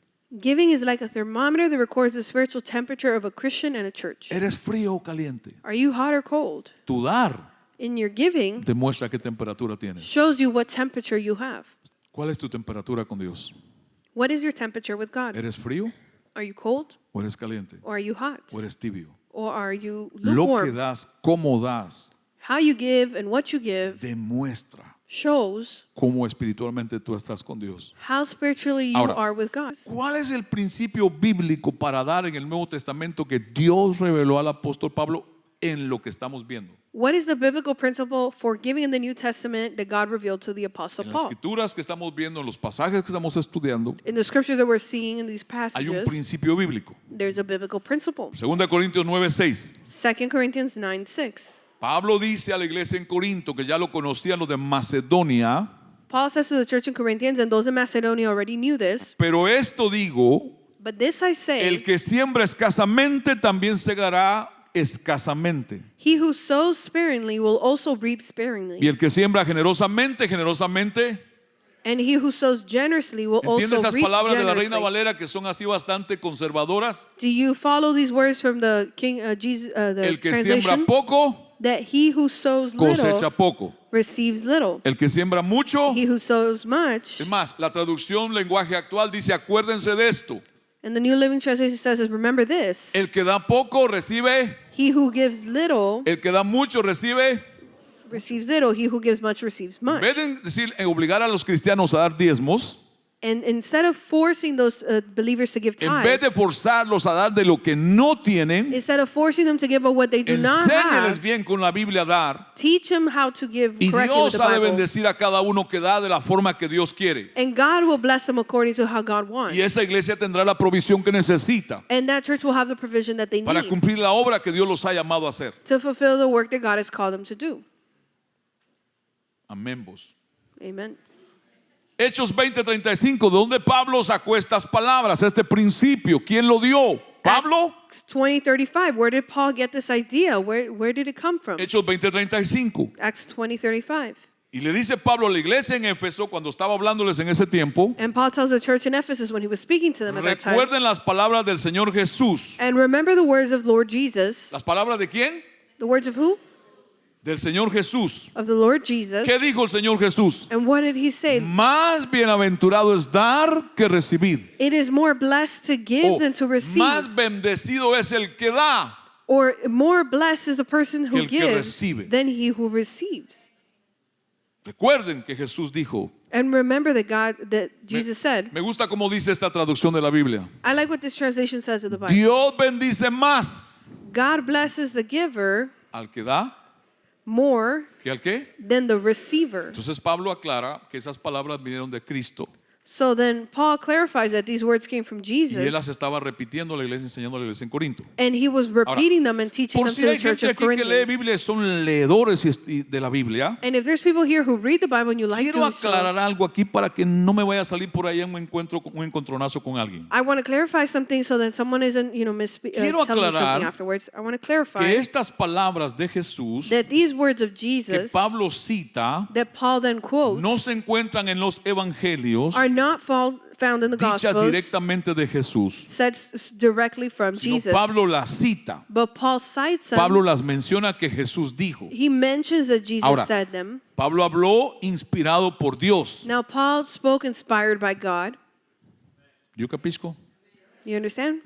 Giving is like a thermometer that records the spiritual temperature of a Christian and a church. ¿Eres frío o caliente? Are you hot or cold? Tu dar In your giving demuestra qué temperatura tienes. shows you what temperature you have. ¿Cuál es tu temperatura con Dios? What is your temperature with God? ¿Eres frío Are you cold o eres caliente? or are you hot? ¿O eres tibio? Or are you Lo que lukewarm? das, cómo das, How you give and what you give demuestra shows cómo espiritualmente tú estás con Dios. how spiritually you Ahora, are with God. ¿Cuál es el principio bíblico para dar en el Nuevo Testamento que Dios reveló al apóstol Pablo en lo que estamos viendo? What is the biblical principle for giving in the New Testament that God revealed to the Apostle En las Paul? escrituras que estamos viendo, en los pasajes que estamos estudiando, In the scriptures that we're seeing in these hay un passages, principio bíblico. there's a biblical principle. 2 Corintios 9:6. 2 Corinthians 9:6. Pablo dice a la iglesia en Corinto, que ya lo conocían los de Macedonia, Paul says to the church in Corinthians, and those in Macedonia already knew this, pero esto digo, but this I say, el que siembra escasamente también segará escasamente. he who sows sparingly will also reap sparingly, Y el que siembra generosamente, generosamente. and he who sows generously will ¿Entiende also esas reap palabras de la Reina generously. Valera que son así bastante conservadoras? Do you follow these words from the King Jesus, the El que siembra translation? poco, That he who sows cosecha little poco. receives little. El que siembra mucho, He who sows much. es más, la traducción lenguaje actual dice, acuérdense de esto. And the New Living Translation says, remember this. El que da poco recibe, He who gives little el que da mucho recibe. receives little. He who gives much receives En much. vez de decir, obligar a los cristianos a dar diezmos, And instead of forcing those believers to give en vez de tithes, forzarlos a dar de lo que no tienen, instead of forcing them to give of what they do not enséñeles have, bien con la Biblia a dar. teach them how to give Y correctly with Dios the ha de Bible. bendecir a cada uno que da de la forma que Dios quiere. And God will bless them according to how God wants. Y esa iglesia tendrá la provisión que necesita And that church will have the provision that they para need cumplir la obra que Dios los ha llamado a hacer. to fulfill the work that God has called them to do. Amén vos. Amen. Hechos 20:35, ¿de dónde Pablo sacó estas palabras, este principio? ¿Quién lo dio? ¿Pablo? Acts 20:35. Where did Paul get this idea? Where did it come from? Hechos 20:35. Acts 20:35. Y le dice Pablo a la iglesia en Éfeso, cuando estaba hablándoles en ese tiempo, And Paul tells the church in Ephesus when he was speaking to them at that time. recuerden las palabras del Señor Jesús. And remember the words of Lord Jesus. ¿Las palabras de quién? The words of who? Del Señor Jesús. Of the Lord Jesus. ¿Qué dijo el Señor Jesús? And what did he say? Más bienaventurado es dar que recibir. It is more blessed to give O than to receive. más bendecido es el que da. Or more blessed is the person Que who el que gives recibe. than he who receives. Recuerden que Jesús dijo, And remember that Jesus said, me gusta como dice esta traducción de la Biblia, I like what this translation says of the Bible. Dios bendice más God blesses the giver al que da more que al que. than the receiver. Entonces Pablo aclara que esas palabras vinieron de Cristo So then Paul clarifies that these words came from y él las Jesus, estaba repitiendo a la iglesia, enseñando a la iglesia en Corinto. and he was repeating them and teaching Por them si to the hay church gente of aquí que lee Corinthians. Biblia, son leedores de la Biblia. And if there's people here who read the Bible and you like Quiero doing so, aclarar algo aquí para que no me vaya a salir por ahí en un encontronazo con alguien. I want to clarify something so that someone isn't, telling me Quiero aclarar something afterwards. I want to Que clarify estas palabras de Jesús that these words of que Jesus Pablo cita that Paul then quotes no se encuentran en los evangelios are not found in the dichas Gospels directamente de Jesús, said directly from sino Jesus. Pablo las cita. But Paul cites them. Pablo las menciona que Jesús dijo. He mentions that Jesus Ahora, said them. Pablo habló inspirado por Dios. Now, Paul spoke inspired by God. ¿You capisco? You understand?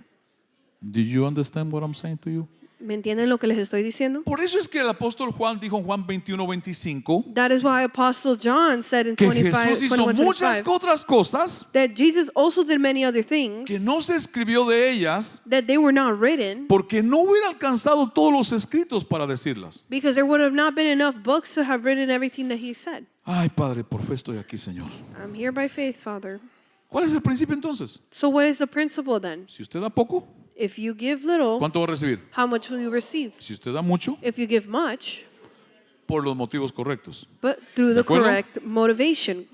Do you understand what I'm saying to you? ¿Me entienden lo que les estoy diciendo? Por eso es que el apóstol Juan dijo en Juan 21:25 That is why Apostle John said in que 25, Jesús hizo 21, muchas 25, otras cosas that Jesus also did many other things que no se escribió de ellas that they were not written porque no hubiera alcanzado todos los escritos para decirlas. because there would have not been enough books to have written everything that he said. Ay, Padre, por fe estoy aquí, Señor. I'm here by faith, Father. ¿Cuál es el principio entonces? So what is the principle then? Si usted da poco, If you give little, ¿cuánto va a recibir? how much will you receive? Si usted da mucho, If you give much, por los motivos correctos. but through ¿De the acuerdo? correct motivation.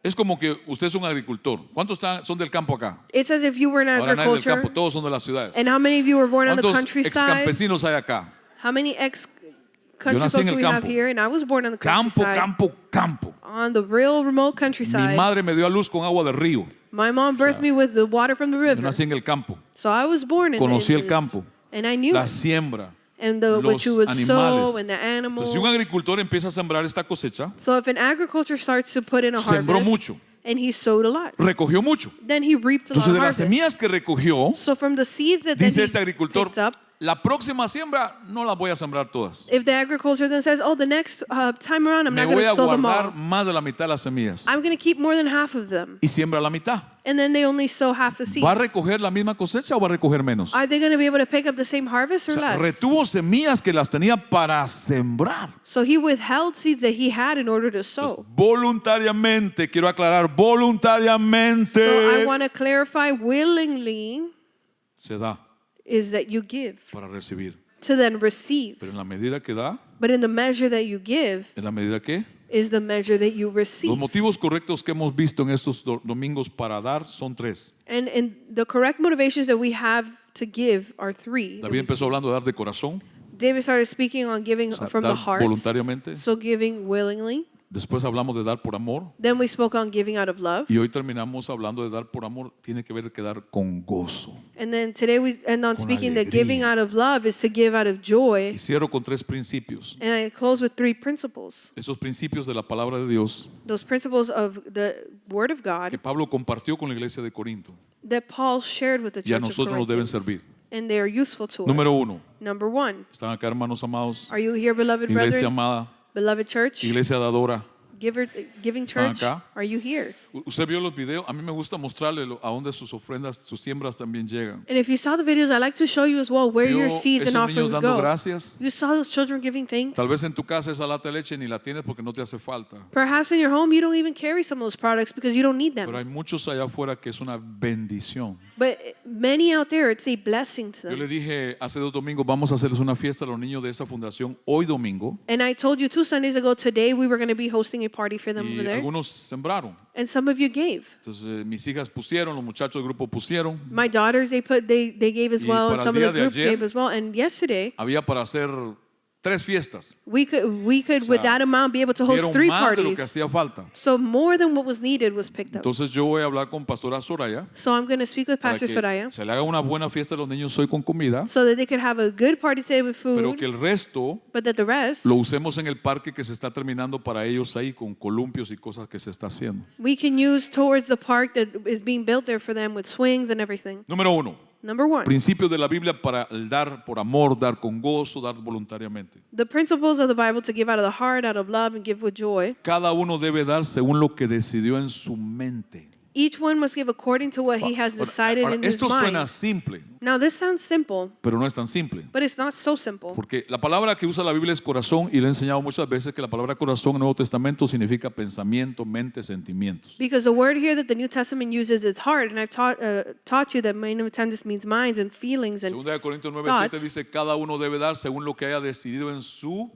Es como que usted es un agricultor. ¿Cuántos son del campo acá? It's as if you were in Ahora nadie del agriculture. campo, todos son de las ciudades. And how many of you were born on the ¿Cuántos ex countryside? campesinos hay acá? How many Yo nací ex-country en folks el do we have campo. here? And I was born on the Campo, countryside. campo, campo. On the real remote Mi countryside. madre me dio a luz con agua de río. My mom birthed me with the water from the Yo river. nací en el campo. So I was born in Conocí el this. campo, And I knew la it. siembra, And what los you would animales. sow and the animals. Entonces, si un agricultor empieza a sembrar esta cosecha, So if an agriculture starts to put in a sembró harvest, mucho, and he sowed a lot, recogió mucho. then he reaped a lot Entonces, of de las harvest. semillas que recogió, So from the seeds that then dice he este agricultor, picked up, la próxima siembra no las voy a sembrar todas. if the agriculture then says, oh, the next time around, I'm Me not going voy to a sow them guardar all. más de la mitad de las semillas. I'm going to keep more than half of them. Y siembra la mitad. And then they only sow half the seeds. ¿Va a recoger la misma cosecha o va a recoger menos? Are they going to be able to pick up the same harvest O or sea, less? retuvo semillas que las tenía para sembrar. So he withheld seeds that he had in order to sow. Voluntariamente, quiero aclarar, voluntariamente So I want to clarify, willingly se da is that you give para recibir. to then receive. Pero en la medida que da, But in the measure that you give en la medida que is the measure that you los receive. motivos correctos que hemos visto en estos domingos para dar son tres. And the correct motivations that we have to give are three. David empezó hablando de dar de corazón, David started speaking on giving o sea, from the dar heart. voluntariamente. So giving willingly. Después hablamos de dar por amor. Then we spoke on giving out of love. Y hoy terminamos hablando de dar por amor. Tiene que ver que dar con gozo. And then today we end on Con speaking that alegría. giving out of love is to give out of joy. Y cierro con tres principios. And I close with three principles. Esos principios de la palabra de Dios Those principles of the Word of que God Pablo compartió con la iglesia de Corinto. that Paul shared with the Y a church of nosotros nos deben Corinthians. servir. And they are useful to Número us. uno. Number one, Están acá, hermanos amados. are you here, beloved Iglesia brethren, amada. beloved church, Iglesia dadora. giving ¿Están church? acá? Are you here? Usted vio los videos. A mí me gusta mostrarle a dónde sus ofrendas, sus siembras también llegan. And if you saw the videos, I like to show you as well where Vio your seeds and esos niños offerings dando go. gracias. You saw those children giving thanks. Tal vez en tu casa esa lata de leche ni la tienes porque no te hace falta. Perhaps in your home you don't even carry some of those products because you don't need Pero them. hay muchos allá afuera que es una bendición. But many out there, it's a blessing to Yo le them. dije hace 2 domingos, vamos a hacerles una fiesta a los niños de esa fundación hoy domingo. And I told you 2 Sundays ago, today we were going to be hosting a party for them Y over there. algunos sembraron. And some of you gave. Entonces mis hijas pusieron, los muchachos del grupo pusieron. My daughters, they gave as Y well, and para el some of día the de group ayer- gave as well. And yesterday, Había para hacer 3 fiestas. we could sea, with that amount be able to host Dieron 3 más de lo que parties. hacía falta. So more than what was needed was picked up. Entonces yo voy a hablar con Pastora Soraya So I'm going to speak with para Pastor que Soraya se le haga una buena fiesta a los niños hoy con comida, so that they could have a good party today with pero food, que el resto but that the rest lo usemos en el parque que se está terminando para ellos ahí con columpios y cosas que se está haciendo. we can use towards the park that is being built there for them with swings and everything. Número 1. Number one, Principios de la Biblia para el dar por amor, dar con gozo, dar voluntariamente. the principles of the Bible to give out of the heart, out of love, and give with joy. Cada uno debe dar según lo que decidió en su mente. Each one must give according to what he has decided Ahora, in his esto suena mind. simple, Now, this sounds simple, pero no es tan simple. but it's not so simple. Porque la palabra que usa la Biblia es corazón y le he enseñado muchas veces que la palabra corazón en el Nuevo Testamento significa pensamiento, mente, sentimientos. Because the word here that the New Testament uses is heart, and I've taught you that main intent means minds and feelings and Segunda de Corintios 9:7 thoughts. dice cada uno debe dar según lo que haya decidido en su,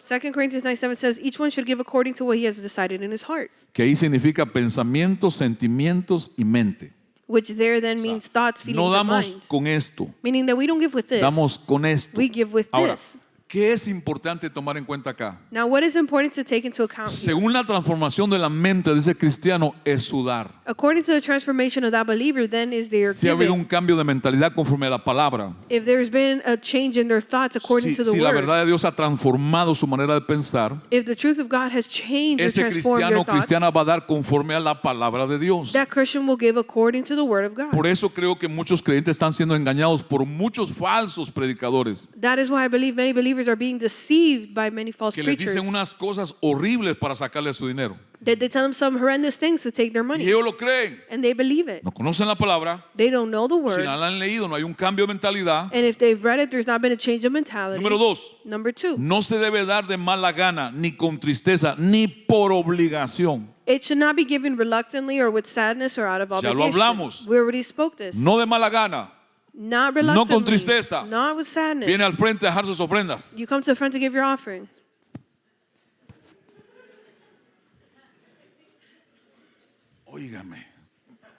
2 Corinthians 9:7 says each one should give according to what he has decided in his heart, que ahí significa pensamientos, sentimientos y mente. which there then means thoughts, feelings, No and damos mind. con esto, Meaning that we don't give with this, damos con esto. we give with Ahora, this. ¿qué es importante tomar en cuenta acá? Now, what is important to take into account here? Según la transformación de la mente de ese cristiano es su dar. According to the transformation of that believer, then is their Si ha habido giving. un cambio de mentalidad conforme a la palabra, If there's been a change in their thoughts according to the si la word, verdad de Dios ha transformado su manera de pensar, if the truth of God has changed or ese transformed cristiano your o thoughts, cristiana va a dar conforme a la palabra de Dios. that Christian will give according to the word of God. Por eso creo que muchos creyentes están siendo engañados por muchos falsos predicadores That is why I believe many believers are being deceived by many false que les preachers. dicen unas cosas horribles para sacarle su dinero. That they tell them some horrendous things to take their Y money. ellos lo creen. And they believe it. No conocen la palabra, They don't know the si word. no la han leído, no hay un cambio de mentalidad. And if they've read it, there's not been a change of mentality. Número 2, Number 2, no se debe dar de mala gana, ni con tristeza, ni por obligación. it should not be given reluctantly or with sadness or out of Ya lo obligation. hablamos. We already spoke this. No de mala gana. Not No reluctantly. con tristeza. Not with sadness. Viene al frente a dejar sus ofrendas. You come to the front to give your offering. Óigame,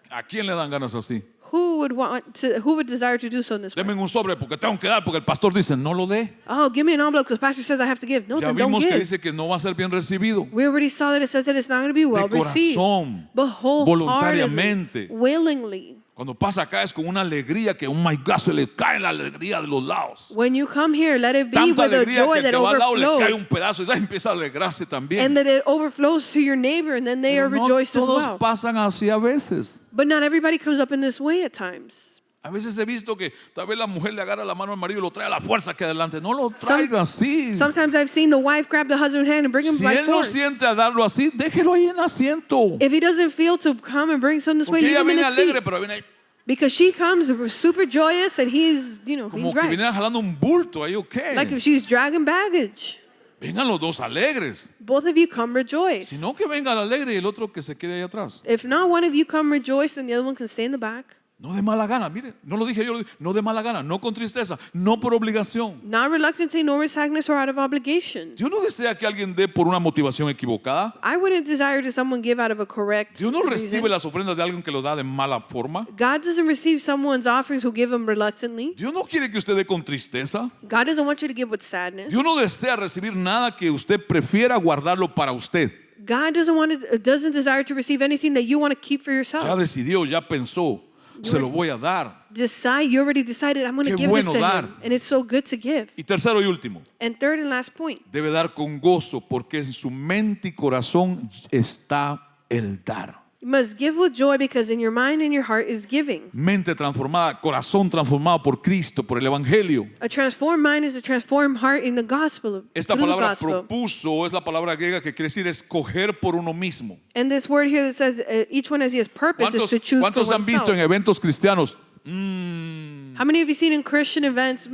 ¿a quién le dan ganas así? Who would desire to do so in this way? Denme un sobre porque tengo que dar, porque el pastor dice, no lo dé. Oh, give me an envelope because pastor says I have to give. No, Ya then don't vimos que give. dice que no va a ser bien recibido. We already saw that it says that it's not going to be well De received. corazón, But wholeheartedly, voluntariamente. willingly. Cuando pasa acá es con una alegría que, oh my God, se le cae la alegría de los lados. When you come here, let it be Tanta with a alegría que joy el that que va al lado le cae un overflows. pedazo y ya empieza a alegrarse también. And that it overflows to your neighbor and then they Pero are no rejoiced as todos well. pasan así a veces. But not everybody comes up in this way at times. A veces he visto que tal vez la mujer le agarra la mano al marido y lo trae a la fuerza que adelante. No lo traiga así. Sometimes I've seen the wife grab the husband's hand and bring him Si by él no force. siente a darlo así, déjelo ahí en asiento. If he doesn't feel to come and bring some this way, Porque leave ella him in viene a seat. alegre, pero viene ahí Because she comes super joyous and he's, como being que dragged. viene jalando un bulto ahí, Like ok. if she's dragging baggage. Vengan los dos alegres. Both of you come rejoice. Si no, que venga el alegre y el otro que se quede ahí atrás. If not, one of you come rejoice and the other one can stay in the back. No de mala gana, mire, no lo dije yo, no de mala gana, no con tristeza, no por obligación. Not reluctantly, nor with sadness or out of obligation. Dios no desea que alguien dé por una motivación equivocada. I wouldn't desire to someone give out of a correct Dios no recibe reason. las ofrendas de alguien que lo da de mala forma. God doesn't receive someone's offerings who give them reluctantly. Dios no quiere que usted dé con tristeza. God doesn't want you to give with sadness. Dios no desea recibir nada que usted prefiera guardarlo para usted. God doesn't desire to receive anything that you want to keep for Ya yourself. decidió, ya pensó, se lo voy a dar. You already decided, I'm going to Qué give this bueno to dar. him. And it's so good to give. Y tercero y último, And third and last point, debe dar con gozo porque en su mente y corazón está el dar. you must give with joy because in your mind and your heart is giving. Mente transformada, corazón transformado por Cristo, por el Evangelio. A transformed mind is a transformed heart in the gospel. Esta through the palabra gospel. propuso es la palabra griega que quiere decir escoger por uno mismo. And this word here that says each one as he has purpose is to choose for ¿Cuántos han visto en oneself. eventos cristianos? How many of you seen in Christian events?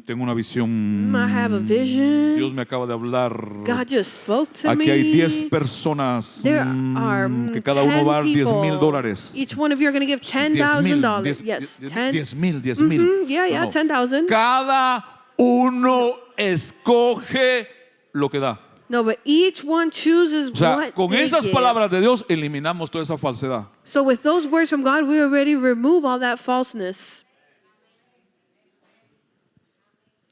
Tengo una visión. I have a vision. Dios me acaba de hablar. God just spoke to Aquí hay 10 me. personas There are que cada uno va a dar 10 $10,000. people. Each one of you are going to give $10,000. Yes, 10. 10,000. Yeah, No, no. 10,000. Cada uno escoge lo que da. No, but each one chooses O sea, what con they esas give. palabras de Dios eliminamos toda esa falsedad. So with those words from God, we already remove all that falseness.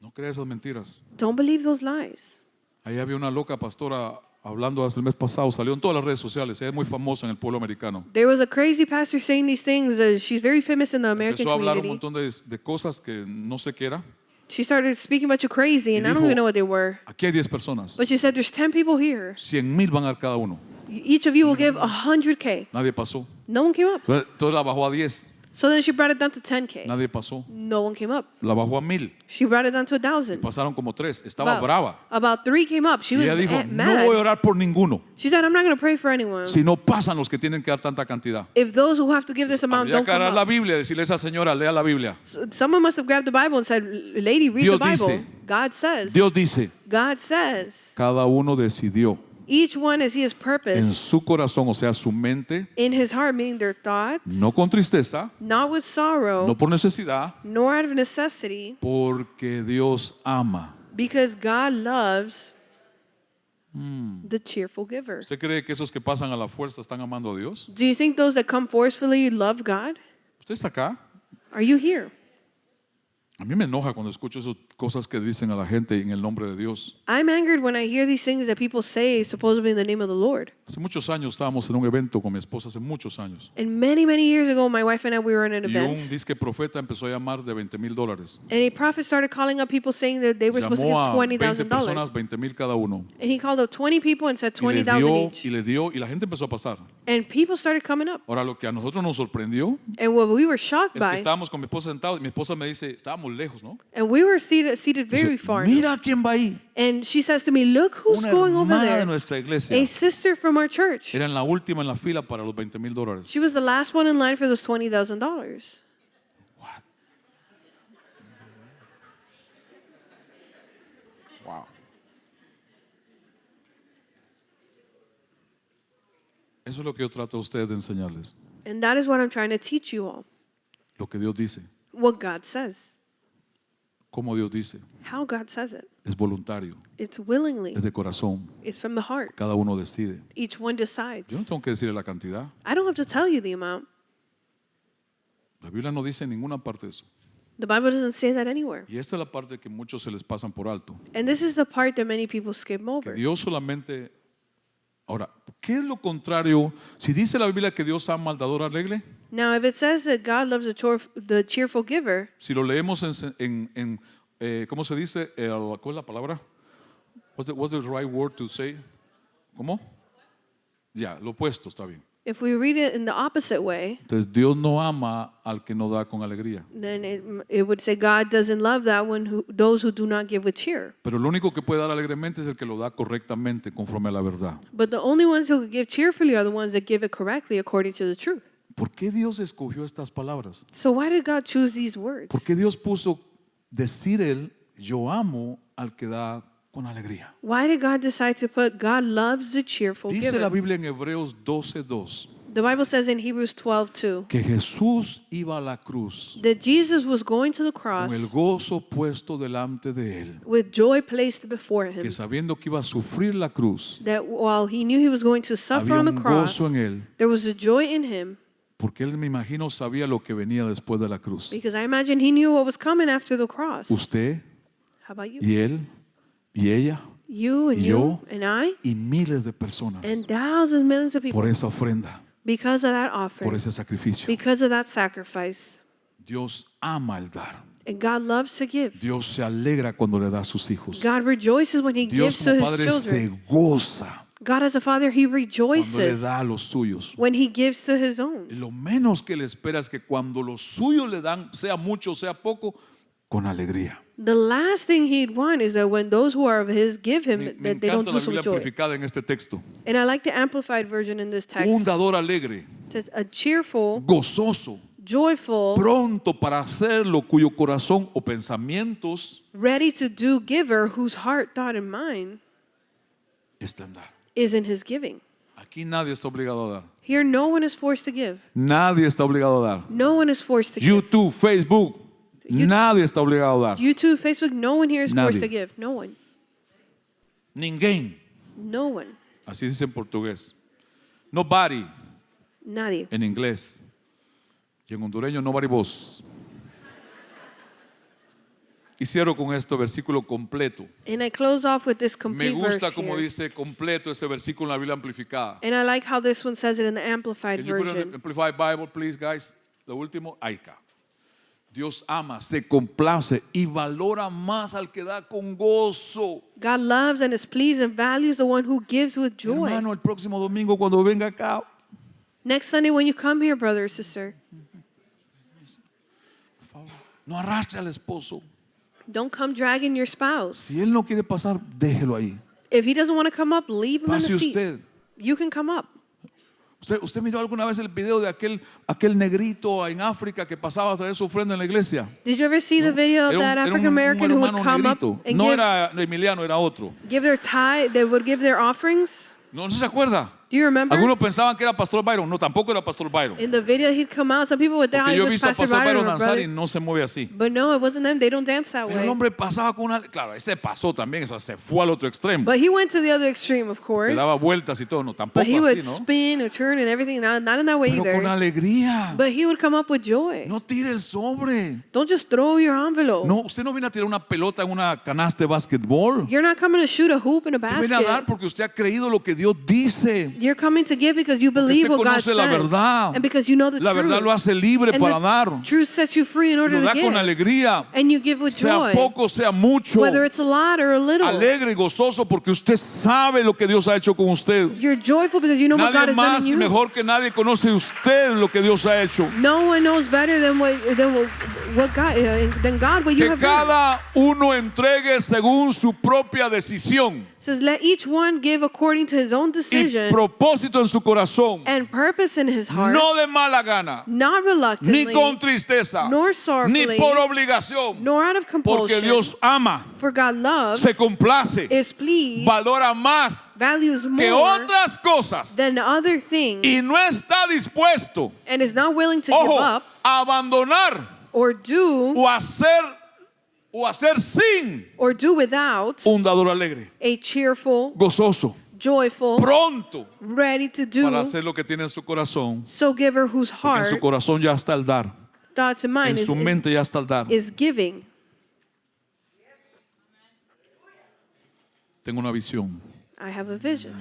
No creas esas mentiras. Don't believe those lies. Ahí había una loca pastora hablando hace el mes pasado, salió en todas las redes sociales, ella es muy famosa en el pueblo americano. There was a crazy pastor saying these things. She's very famous in the American Empezó a hablar un community. montón de cosas que no sé qué era. She started speaking about you crazy, and I don't dijo, even know what they were. Aquí hay 10 personas, But she said, there's 10 people here. 100,000 van a dar cada uno. Each of you will give $100K. Nadie pasó. No one came up. Entonces la bajó a 10. So then she brought it down to 10K. Nadie pasó. No one came up. La bajó a 1,000. She brought it down to 1,000. Pasaron como 3. Estaba brava. About 3 came up. She Y was ella dijo, no mad. voy a orar por ninguno. She said, I'm not going to pray for anyone. Si no pasan los que tienen que dar tanta cantidad. If those who have to give this amount Había don't que come agarrar la up. Biblia y decirle a esa señora, lea la Biblia. Someone must have grabbed the Bible and said, lady, read Dios the Bible. dice. God says. Dios dice, God says. cada uno decidió Each one as he has en purpose su corazón, o sea, su mente, in his heart, meaning their thoughts, no con tristeza, not with sorrow, no por necesidad, nor out of necessity, porque Dios ama. because God loves the cheerful giver. ¿Usted cree que esos que pasan a la fuerza están amando a Dios? Do you think those that come forcefully love God? ¿Usted está acá? Are you here? A mí me enoja cuando escucho esas cosas que dicen a la gente en el nombre de Dios. I'm angered when I hear these things that people say supposedly in the name of the Lord. Hace muchos años estábamos en un evento con mi esposa, hace muchos años. And many, many years ago, my wife and I, we were in an Y un event. disque profeta empezó a llamar de $20,000. And a prophet started calling up people saying that they were supposed to give Llamó a 20 personas, $20,000. 20,000 cada uno. And he called up 20 people and said Y le 20,000 dio, each. y le dio, y la gente empezó a pasar. And people started coming up. Ahora, lo que a nosotros nos sorprendió And what we were shocked es que by, estábamos con mi esposa sentados y mi esposa me dice, estábamos lejos, ¿no? and we were seated very Dice, far. mira quién va ahí. And she says to me, look who's Una going over hermana de there. nuestra iglesia. A sister from our church. Era en la última en la fila para los $20,000. She was the last one in line for those $20,000. What? Wow. Eso es lo que yo trato a ustedes de enseñarles. And that is what I'm trying to teach you all. Lo que Dios dice, What God says. cómo Dios dice. How God says it. Es voluntario, It's willingly. es de corazón. It's from the heart. Cada uno decide. Each one decides. Yo no tengo que decirle la cantidad. I don't have to tell you the amount. La Biblia no dice en ninguna parte eso. The Bible doesn't say that anywhere. Y esta es la parte que muchos se les pasan por alto. And this is the part that many people skim Que over. Dios solamente... Ahora, ¿qué es lo contrario? Si dice la Biblia que Dios ama al dador alegre, Now, if it says that God loves the cheerful giver, si lo leemos ¿cómo se dice? ¿Cuál es la palabra? What's the right word to say? ¿Cómo? Ya, lo opuesto, está bien. if we read it in the opposite way, Entonces, Dios no ama al que no da con alegría. then it would say God doesn't love that one those who do not give with cheer. Pero lo único que puede dar alegremente es el que lo da correctamente, conforme a la verdad. But the only ones who could give cheerfully are the ones that give it correctly according to the truth. ¿Por qué Dios escogió estas palabras? So why did God choose these words? ¿Por qué Dios puso decir él, yo amo al que da con alegría? Why did God decide to put God loves the cheerful Dice la giver? Biblia en Hebreos 12:2 The Bible says in Hebrews 12:2 que Jesús iba a la cruz that Jesus was going to the cross con el gozo puesto delante de él, with joy placed before him. que sabiendo que iba a sufrir la cruz, That while he knew he was going to suffer había on the un cross, gozo en él, there was a joy in him porque él, me imagino, sabía lo que venía después de la cruz. because I imagine he knew what was coming after the cross. Usted How about you? y él y ella You and yo, you and I y miles de personas and thousands, millions of people por esa ofrenda, because of that por offering, ese sacrificio. because of that sacrifice. Dios ama el dar. And God loves to give. Dios se alegra cuando le da a sus hijos. God rejoices when he Dios gives to como his Padre se children. goza God as a father, he cuando le rejoices da a los suyos. when he gives to his own. Lo menos que le espera es que cuando los suyos le dan, sea mucho o sea poco, con alegría. The last thing he'd want is that when those who are of his give him, Me that they don't encanta do la so Biblia with joy. amplificada en este texto. And I like the amplified version in this text. Un dador alegre, It says, a cheerful, gozoso, joyful, pronto para hacerlo, cuyo corazón o pensamientos ready to do giver whose heart, thought, and mind están en dar. is in his giving. Aquí nadie está obligado a dar. Here, no one is forced to give. Nadie está obligado a dar. No one is forced to give. YouTube, Facebook, nadie está obligado a dar. YouTube, Facebook, no one here is forced Nadie. to give. No one. Ninguém. No one. Así dice en portugués. Nobody Nadie. en inglés. Y en hondureño, nobody vos. Y cierro con esto, versículo completo. And I close off with this Me complete gusta verse como here. dice completo ese versículo en la Biblia amplificada. And I like how this one says it in the Amplified Can you put it in the version. Amplified Bible, please, guys? Lo último, ahí está. Dios ama, se complace y valora más al que da con gozo. God loves and is pleased and values the one who gives with joy. Hermano, el próximo domingo cuando venga acá, Next Sunday when you come here, brother or sister, favor. No arrastre al esposo. Don't come dragging your spouse. Si él no quiere pasar, déjelo ahí. If he doesn't want to come up, leave him in Pase the seat. usted. You can come up. ¿Usted miró alguna vez el video de aquel negrito en África que pasaba a traer su ofrenda en la iglesia? Did you ever see the video of that African American who would hermano come up negrito. and No era Emiliano, era otro. give their tithe? They would give their offerings. No se acuerda. Do you remember? Algunos pensaban que era Pastor Byron. No, tampoco era Pastor Byron. In the video, he'd come out. Some people would doubt Porque it yo he was visto a Pastor Pastor Byron Byron or danzar y brother. no se mueve así. But no, it wasn't them. They don't dance that Pero el way. hombre pasaba con una... Claro, ese pasó también, o sea, se fue al otro extremo. But he went to the other extreme, of Le course. daba vueltas y todo. No, tampoco But he would así, ¿no? spin or turn and everything. Not in that way Pero con either. alegría. But he would come up with joy. No tire el sobre. Don't just throw your envelope. No, usted no viene a tirar una pelota en una canasta de básquetbol. You're not coming to shoot a hoop in a Usted viene a dar basket. porque usted ha creído lo que Dios dice. You're coming to give because you Porque believe usted what God conoce la says. verdad. And because you know the La truth. verdad lo hace libre And para the dar. truth sets you free in Y order lo da to con give. alegría. And you give with Sea joy. poco, sea mucho. Whether it's a lot or a little. Alegre y gozoso porque usted sabe lo que Dios ha hecho con used. You're joyful because you know what God Nadie has done más in you. mejor que nadie conoce usted lo que Dios ha hecho. No one knows better than God what you Que have done. cada uno entregue según su propia decisión It says, let each one give according to his own y decision propósito en su corazón. and purpose in his heart, No de mala gana, not ni reluctantly, con tristeza, nor ni sorrowfully, por obligación. nor out of Porque compulsion. Dios ama, For God loves, se complace, is pleased, valora más values que more otras cosas than other things, y no está dispuesto, and is not willing to give ojo, up a abandonar or do o hacer sin without un dador alegre, a cheerful, gozoso, joyful, pronto ready to para do, hacer lo que tiene en su corazón. so giver whose Porque en su heart, corazón ya está el dar, thoughts and mind en su mente ya está el dar. is giving. Tengo una visión. I have a vision.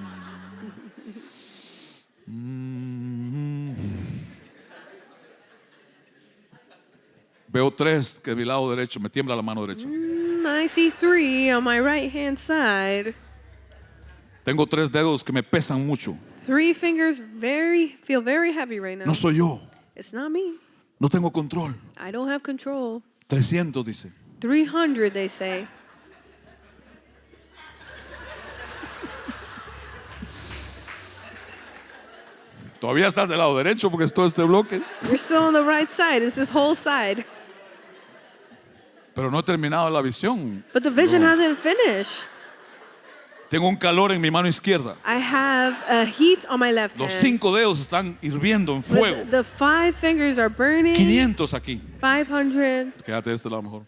Veo 3 que de mi lado derecho me tiembla la mano derecha. I see 3 on my right hand side. Tengo 3 dedos que me pesan mucho. 3 fingers feel very heavy right now. No soy yo, It's not me. no tengo control. I don't have control. 300 dice. 300, they say. Todavía estás del lado derecho porque es todo este bloque. You're still on the right side. It's this whole side. Pero no he terminado la visión. But the vision No. hasn't finished. Tengo un calor en mi mano izquierda. I have a heat on my left Los hand. 5 dedos están hirviendo en fuego. The 5 fingers are burning. 500 aquí. 500. Quédate de este lado mejor.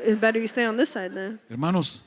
It's better you stay on this side then. Hermanos,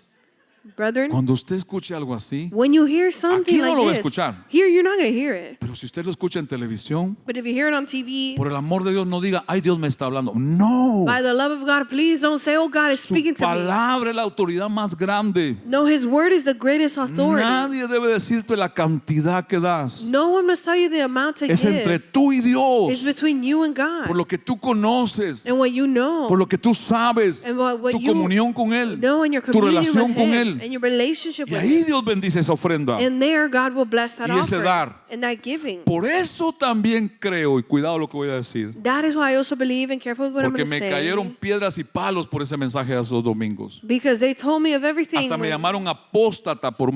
Brethren, cuando usted escuche algo así, when you hear something aquí no like lo va a this, escuchar. here you're not going to hear it. pero si usted lo escucha en televisión, But if you hear it on TV, por el amor de Dios no diga, ay, Dios me está hablando. No. by the love of God, please don't say, oh, God is Su speaking to me. palabra es la autoridad más grande. No, His word is the greatest authority. Nadie debe decirte la cantidad que das. No one must tell you the amount to Es give. entre tú y It's Dios. between you and God. Por lo que tú conoces, And what you know. por lo que tú sabes, And what tu you comunión con Él, know in your tu communion relación with con Him. Él. And your relationship Y with ahí Him. Dios bendice esa ofrenda. And there God will bless that Y ese offering. dar. And that giving. Por eso también creo, y cuidado lo que voy a decir, That is why I also believe, and careful with what I'm porque going me to say. cayeron piedras y palos por ese mensaje de esos domingos. Because they told me of everything. Hasta me when- llamaron apóstata por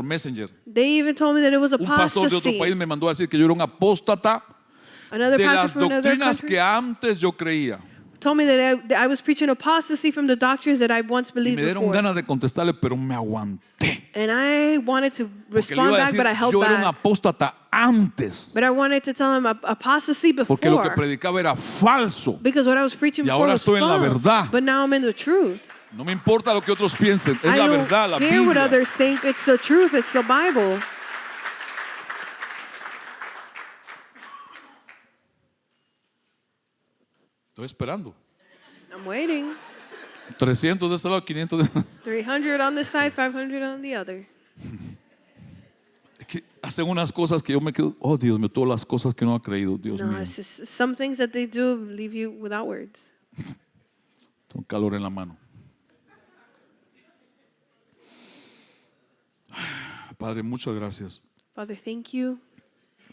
Messenger. They even told me that it was Un pastor de otro apostasy. país me mandó a decir que yo era un apóstata Another de pastor las from another doctrinas country que antes yo creía. told me that I was preaching apostasy from the doctrines that I once Y believed me dieron before. ganas de contestarle, pero me aguanté. And I wanted to Porque le respond iba a back, decir, but I held yo era un back. apóstata antes. But I wanted to tell him apostasy Porque lo que before. predicaba era falso. Because what I was preaching Y before ahora was estoy en la false. verdad. But now I'm in the truth. No me importa lo que otros piensen, es I la don't verdad, la care what Biblia. others think. It's the truth. It's the Bible. Estoy esperando. I'm waiting. 300 de este lado, 500 de este lado. 300 on this side, 500 on the other. Es que hacen unas cosas que yo me quedo, oh Dios mío, todas las cosas que no ha creído, Dios No, mío. it's just some things that they do leave you without words. Con calor en la mano. Padre, muchas gracias Father, thank you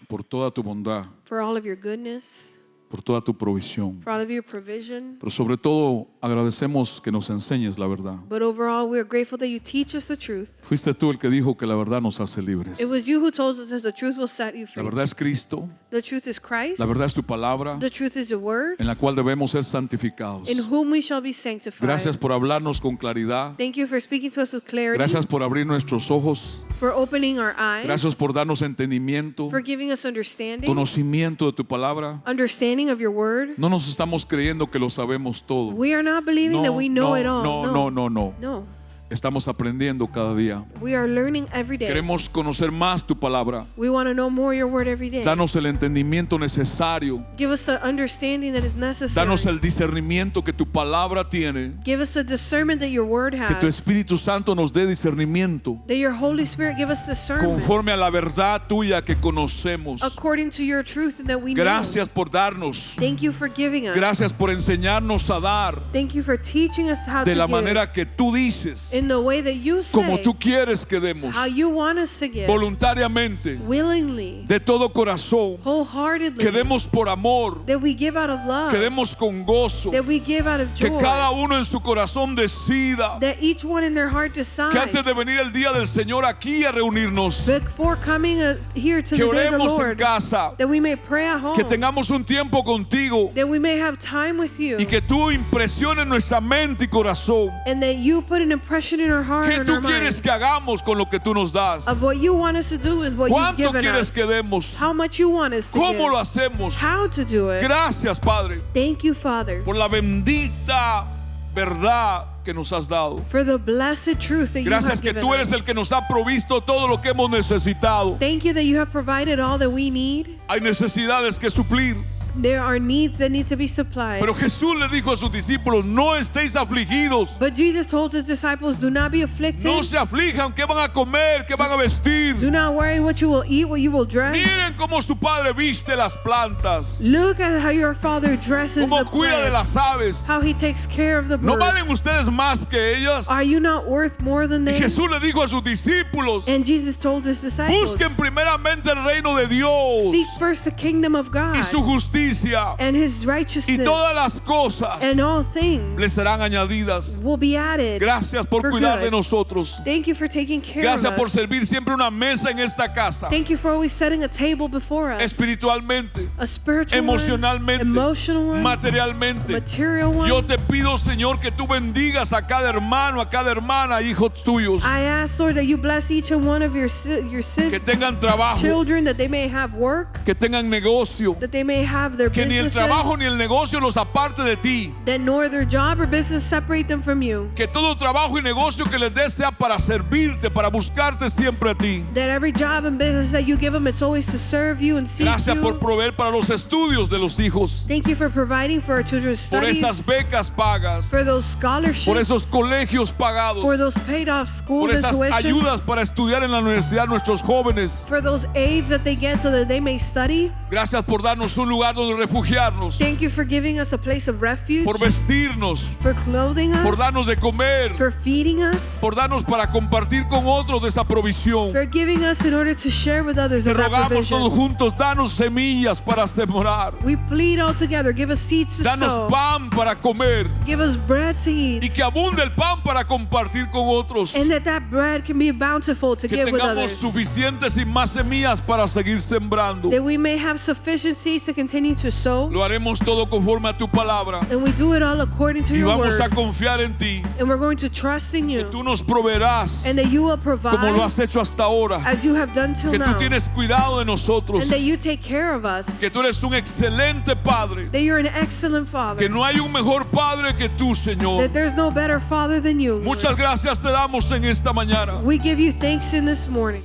por toda tu bondad, for all of your goodness, por toda tu provisión. for all of your provision. Pero sobre todo agradecemos que nos enseñes la verdad. But overall, we are grateful that you teach us the truth. Fuiste tú el que dijo que la verdad nos hace libres. It was you who told us that the truth will set you La free. verdad es Cristo, The truth is Christ. la verdad es tu palabra, The truth is the word, en la cual debemos ser santificados. in whom we shall be sanctified. Gracias por hablarnos con claridad. Thank you for speaking to us with clarity, Gracias por abrir nuestros ojos. for opening our eyes, Gracias por darnos entendimiento, for giving us understanding, conocimiento de tu palabra. understanding of your word. No nos estamos creyendo que lo sabemos todo. We are not believing that we know it all. No. No. Estamos aprendiendo cada día. We are learning every day. Queremos conocer más tu palabra. We want to know more your word every day. Danos el entendimiento necesario. Give us the understanding that is necessary. Danos el discernimiento que tu palabra tiene. Give us the discernment that your word Que tu has. Espíritu Santo nos dé discernimiento That your Holy Spirit give us discernment conforme a la verdad tuya que conocemos. according to your truth and that we Gracias know. por darnos. Thank you for giving us. Gracias por enseñarnos a dar Thank you for teaching us how de to la give manera que tú dices, in the way that you say, como tú quieres que demos, how you want us to give, voluntariamente, willingly, de todo corazón, wholeheartedly, que demos por amor, that we give out of love, que demos con gozo, that we give out of que joy, cada uno en su corazón decida that each one in their heart que decides antes de venir el día del Señor aquí a reunirnos, before coming here to que the day of the oremos en Lord, casa, that we may pray at home, que tengamos un tiempo contigo that we may have time with you, y que tú impresiones nuestra mente y corazón. and that you put an impression in our heart ¿Qué and tú our quieres mind que hagamos con lo que tú nos das? of what you want us to do with what you've ¿Cuánto given quieres us, que demos? how much you want us to ¿Cómo lo give, hacemos? how to do it. Gracias, Padre, Thank you, Father, por la bendita verdad que nos has dado. for the blessed truth that you Gracias have que given tú eres us. el que nos ha provisto todo lo que hemos necesitado. Thank you that you have provided all that we need. Hay necesidades que suplir. There are needs that need to be supplied. Pero Jesús le dijo a sus discípulos, no estéis afligidos. But Jesus told his disciples, do not be afflicted. No se aflijan, ¿qué van a comer? ¿Qué van a vestir? Do not worry what you will eat, what you will dress. Miren cómo su padre viste las plantas, Look at how your Father dresses cómo the cuida de plants, las aves. how he takes care of the ¿No valen birds. ustedes más que ellas? Are you not worth more than Y they? Jesús le dijo a sus discípulos, And Jesus told his disciples, busquen primeramente el reino de Dios seek first the kingdom of God y su justicia, and his y righteousness, todas las cosas and all things les serán añadidas. will be added. Gracias por for cuidar good. de nosotros. Thank you for taking care Gracias of por us. servir siempre una mesa en esta casa, Thank you for always setting a table before us. espiritualmente, A spiritual emocionalmente, one, emotional one, materialmente. material one. Yo te pido, Señor, que tú bendigas a cada hermano, a cada hermana, hijos tuyos, I ask, Lord, that you bless each and one of your que tengan trabajo, children, that they may have work, que tengan negocio, that they may have their que ni el businesses, trabajo ni el negocio los aparte de ti, that nor their job or business separate them from you, que todo trabajo y negocio que les des sea para servirte, para buscarte siempre a ti. that every job and business that you give them, it's always to serve you and seek Gracias por you. proveer para los estudios de los hijos, Thank you for providing for our children's por studies, esas becas pagas, for those scholarships, por esos colegios pagados, for those paid off schools por and esas tuition, ayudas para estudiar en la universidad nuestros jóvenes. for those aids that they get so that they may study. Gracias por darnos un lugar donde refugiarnos, Thank you for giving us a place of refuge, por vestirnos, for clothing por us, darnos de comer, for feeding us, por darnos para compartir con otros de esa provisión. for giving us in order to share with others Te of that rogamos todos provision. juntos, danos semillas para sembrar, We plead all together, give us seeds to danos sow, pan para comer give us bread to y eat, que abunde el pan para compartir con otros. and that bread can be bountiful to Que give with tengamos others, suficientes y más semillas para seguir sembrando. that we may have sufficient seeds to continue to sow, Lo haremos todo conforme a tu palabra and we do it all according to y your vamos a word, confiar en ti. and we're going to trust in you, Tú nos proveerás and that you will como lo provide has hecho hasta ahora. as you have done till Que tú now, tienes cuidado de nosotros. and that you take care of us, Que tú eres un excelente Padre. that you're an excellent Father, Que no hay un mejor Padre que tú, Señor. that there's no better Father than you, Lord. Muchas gracias te damos en esta mañana. We give you thanks in this morning.